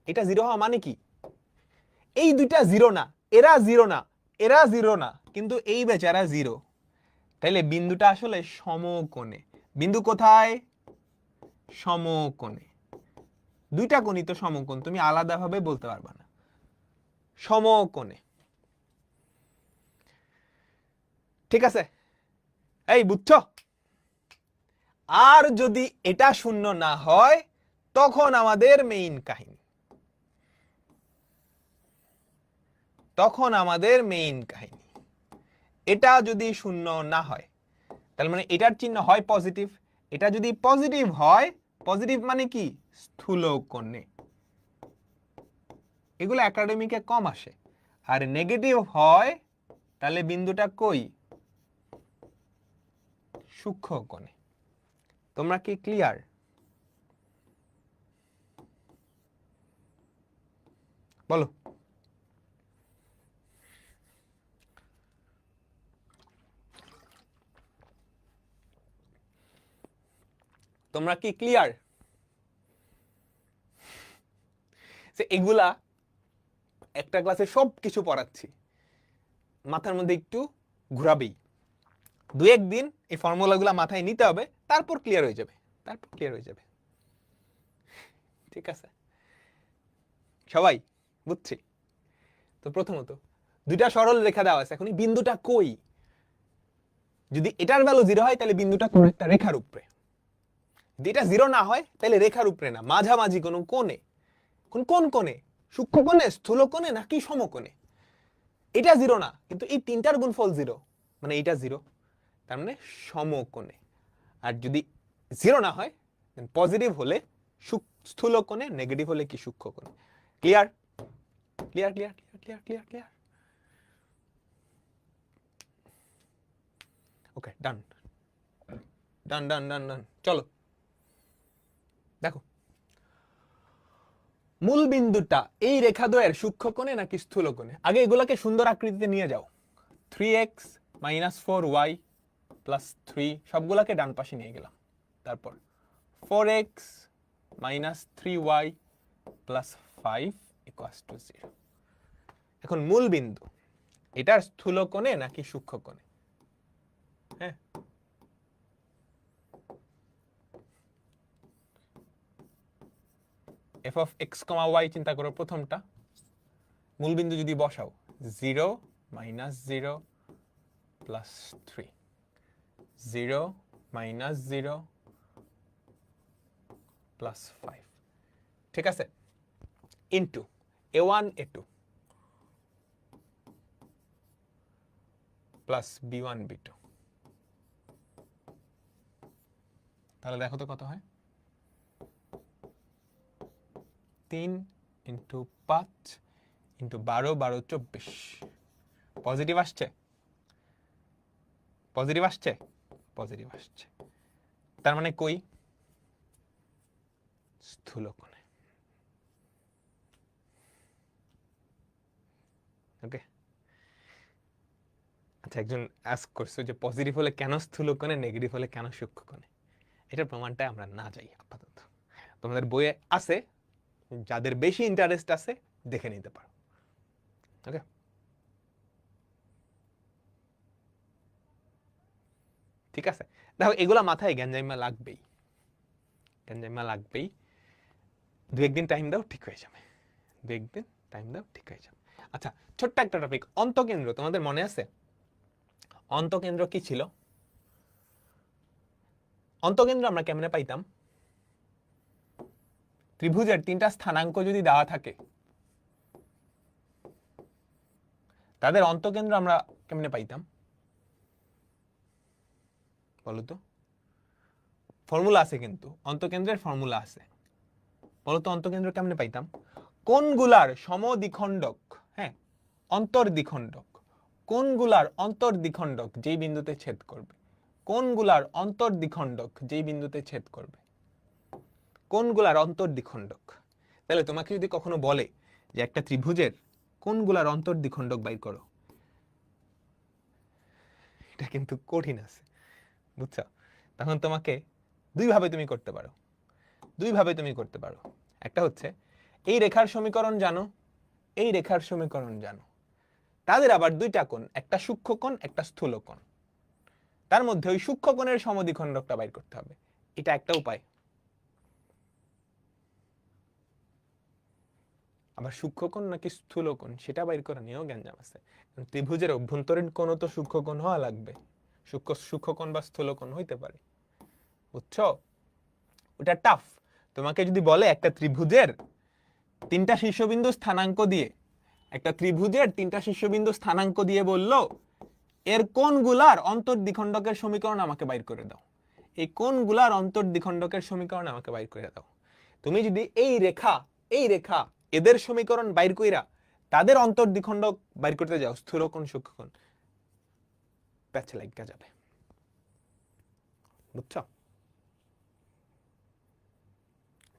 [SPEAKER 1] এটা জিরো হওয়া মানে কি, এই দুইটা জিরো না, এরা জিরো না, এরা জিরো না, কিন্তু এই বেচারা জিরো, তাইলে বিন্দুটা আসলে সমকোণে। বিন্দু কোথায়, সমকোণে। দুইটা কোণই তো সমকোণ, তুমি আলাদাভাবে বলতে পারবা না, সমকোণে। ঠিক আছে, এই বুঝছো? আর যদি এটা শূন্য না হয় তখন আমাদের মেইন কাহিনী, তখন আমাদের মেইন কাহিনী। এটা যদি শূন্য না হয় তার মানে এটার চিহ্ন হয় পজিটিভ, এটা যদি পজিটিভ হয়, পজিটিভ মানে কি, স্থূলকোণে। এগুলো একাডেমিকে কম আসে। আর নেগেটিভ হয় তাহলে বিন্দুটা কই, সূক্ষ্মকোণে। তোমরা কি ক্লিয়ার? বলো। তোমরা কি ক্লিয়ার? এগুলা একটা ক্লাসে সব কিছু পড়াচ্ছি, মাথার মধ্যে একটু ঘুরাবেই, দু একদিন এই ফর্মুলাগুলো মাথায় নিতে হবে, তারপর ক্লিয়ার হয়ে যাবে, তারপর ক্লিয়ার হয়ে যাবে। ঠিক আছে সবাই, বুঝছি? তো প্রথমত দুইটা সরল রেখা দেওয়া আছে, এখন বিন্দুটা কই, যদি এটার ভ্যালু জিরো হয় তাহলে বিন্দুটা কোন একটা রেখার উপরে, যদি এটা জিরো না হয় তাহলে রেখার উপরে না, মাঝামাঝি কোনো কোণে। কোন কোণে, সূক্ষ্মকোণে, স্থূলকোণে নাকি সমকোণে। এটা জিরো না, কিন্তু এই তিনটার গুণফল জিরো, মানে এটা জিরো, তার মানে সমকোণে। আর যদি জিরো না হয়, পজিটিভ হলে স্থূলকোণে, নেগেটিভ হলে কি সূক্ষ্মকোণে। Clear clear clear clear clear clear. Okay, done done done done done. চলো দেখো, মূল বিন্দুটা এই রেখাদ্বয়ের সূক্ষ্মকোণে নাকি স্থূলকোণে। আগে এগুলোকে সুন্দর আকৃতিতে নিয়ে যাও, 3x - 4y + 3 সবগুলাকে ডান পাশে নিয়ে গেলাম, তারপর 4x - 3y + 5 = 0। এখন মূল বিন্দু এটার স্থূলকোণে নাকি সূক্ষ্মকোণে, হ্যাঁ? f(x, y) চিন্তা করো, প্রথমটা মূলবিন্দু যদি বসাও 0 - 0 + 3, 0 - 0 + 5, ঠিক আছে, into a1 a2 plus b1 b2। তাহলে দেখো তো কত হয়, 3 × 5 × 12, 12 24। পজিটিভ আসছে, পজিটিভ আসছে, পজিটিভ আসছে, তার মানে কই, স্থূলকোণে। ওকে, আচ্ছা, একজন আস্ক করছে যে পজিটিভ হলে কেন স্থূলকোণে, নেগেটিভ হলে কেন সূক্ষ্মকোণে। এটার প্রমাণটা আমরা না যাই আপাতত, তোমাদের বইয়ে আছে, যাদের বেশি ইন্টারেস্ট আছে দেখে নিতে পারো। ওকে, ঠিক আছে, দেখো এগুলা মাথায় গ্যাঞ্জাইমা লাগবেই, গ্যাঞ্জাইমা লাগবেই, দু একদিন টাইম দাও ঠিক হয়ে যাবে, বেগ দিন, টাইম দাও, ঠিক হয়ে যাবে। আচ্ছা, ছোট্ট একটা টপিক, অন্তকেন্দ্র তোমাদের মনে আছে? অন্তকেন্দ্র কি ছিল? অন্তকেন্দ্র আমরা কেমনে পাইতাম? ত্রিভুজের 3টা স্থানাঙ্ক যদি দেওয়া থাকে, তাদের অন্তকেন্দ্র আমরা কেমনে পাইতাম বলো তো? ফর্মুলা আছে, কিন্তু অন্তকেন্দ্রের ফর্মুলা আছে। বলো তো অন্তকেন্দ্র কেমনে পাইতাম? কোনগুলার সমদ্বিখণ্ডক, হ্যাঁ অন্তর্দ্বিখণ্ডক, কোনগুলার অন্তর্দ্বিখণ্ডক যেই বিন্দুতে ছেদ করবে, কোনগুলার অন্তর্দ্বিখণ্ডক যেই বিন্দুতে ছেদ করবে, কোনগুলার অন্তর্দ্বিখণ্ডক। তাহলে তোমাকে যদি কখনো বলে যে একটা ত্রিভুজের কোনগুলার অন্তর্দ্বিখণ্ডক বাইর করো, এটা কিন্তু কঠিন আছে, বুঝছো? তখন তোমাকে দুইভাবে তুমি করতে পারো, দুইভাবে তুমি করতে পারো। একটা হচ্ছে এই রেখার সমীকরণ জানো, এই রেখার সমীকরণ জানো, তাদের আবার দুইটা কোণ, একটা সূক্ষ্ম কোণ একটা স্থূল কোণ, তার মধ্যে ওই সূক্ষ্ম কোণের সমদ্বিখণ্ডকটা বাইর করতে হবে। এটা একটা উপায়। আবার সূক্ষ্ম কোণ নাকি স্থূল কোণ সেটা বাইর করা নিয়েও গ্যাঞ্জাম আছে। ত্রিভুজের অভ্যন্তরীণ কোণও তো সূক্ষ্ম কোণ হওয়া লাগবে, সূক্ষ্ম কোণ বা স্থূল কোণ হইতে পারে, বুঝছো? ওটা টাফ। তোমাকে যদি বলে একটা ত্রিভুজের 3টা শীর্ষবিন্দু স্থানাঙ্ক দিয়ে, একটা ত্রিভুজের 3টা শীর্ষবিন্দু স্থানাঙ্ক দিয়ে বললো এর কোণগুলার অন্তর্দ্বিখণ্ডকের সমীকরণ আমাকে বাইর করে দাও, এই কোণগুলার অন্তর্দ্বিখণ্ডকের সমীকরণ আমাকে বাইর করে দাও। তুমি যদি এই রেখা এদের সমীকরণ বাইর কইরা তাদের অন্তর্দ্বিখণ্ডক বাইর করতে যাও, স্থূলকোণ সূক্ষ্মকোণ, প্যাচ লাগা যাবে, বুঝছো?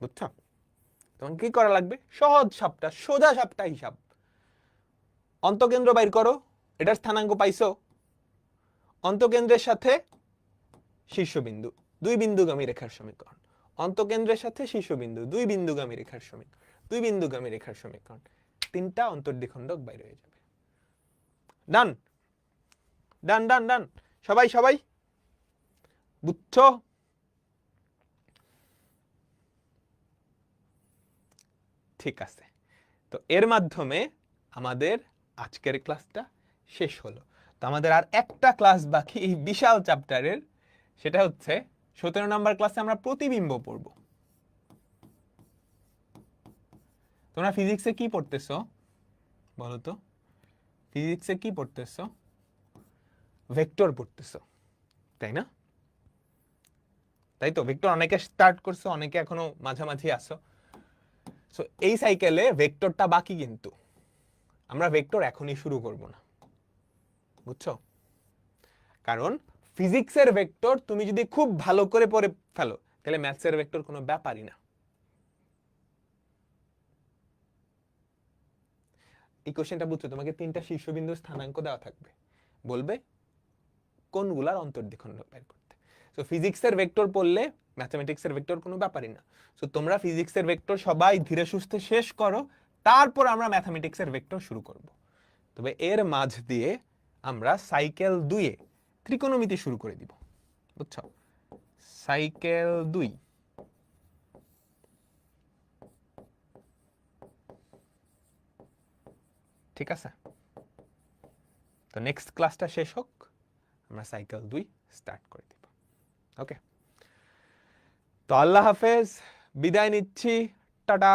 [SPEAKER 1] বুঝছো? তোমাকে কি করা লাগবে? সহজ সাপটা, সোজা সাপটা হিসাব। অন্তকেন্দ্র বাইর করো, এটার স্থানাঙ্ক পাইছো, অন্তকেন্দ্রের সাথে শীর্ষবিন্দু, দুই বিন্দুগামী রেখার সমীকরণ, অন্তকেন্দ্রের সাথে শীর্ষবিন্দু, দুই বিন্দুগামী রেখার সমীকরণ, দুই বিন্দুগামী রেখার সমীকরণ, 3টা অন্তর্দ্বিখণ্ডক বাইর হয়ে যাবে। ডান ডান ডান ডান, সবাই সবাই বুঝছো? ঠিক আছে, তো এর মাধ্যমে আমাদের আজকের ক্লাসটা শেষ হলো। তো আমাদের আর একটা ক্লাস বাকি এই বিশাল চ্যাপ্টারের, সেটা হচ্ছে 17 নম্বর ক্লাসে আমরা প্রতিবিম্ব পড়ব। তোমরা ফিজিক্সে কি পড়তেছো বলো তো? ফিজিক্সে কি পড়তেছো? ভেক্টর পড়তেছো, তাই না? তাই তো, ভেক্টর অনেকে স্টার্ট করছো, অনেকে এখনো মাঝামাঝি আসো। সো এই সাইকেলে ভেক্টরটা বাকি, কিন্তু আমরা ভেক্টর এখনই শুরু করব না, বুঝছো? কারণ ফিজিক্সের ভেক্টর তুমি যদি খুব ভালো করে পড়ে ফেলো, তাহলে ম্যাথসের ভেক্টর কোনো ব্যাপারই না। এই কোশ্চেনটা বুঝছো? তোমাকে 3টা শীর্ষবিন্দু স্থানাঙ্ক দেওয়া থাকবে, বলবে কোনগুলার অন্তর্দ্বিখণ্ডক বের করতে। সো ফিজিক্সের ভেক্টর পড়লে ম্যাথমেটিক্সের ভেক্টর কোনো ব্যাপারই না। সো তোমরা ফিজিক্সের ভেক্টর সবাই ধীরে সুস্থে শেষ করো, তারপর আমরা ম্যাথমেটিক্সের ভেক্টর শুরু করব। তবে এর মাঝ দিয়ে আমরা সাইকেল 2-এ ত্রিকোণমিতি শুরু করে দিব, বুঝছো? সাইকেল 2, ঠিক আছে? তো নেক্সট ক্লাসটা শেষ হোক, আমরা সাইকেল 2 স্টার্ট করে দিব। ওকে, তো আল্লাহ হাফেজ, বিদায় নিচ্ছি, টাটা।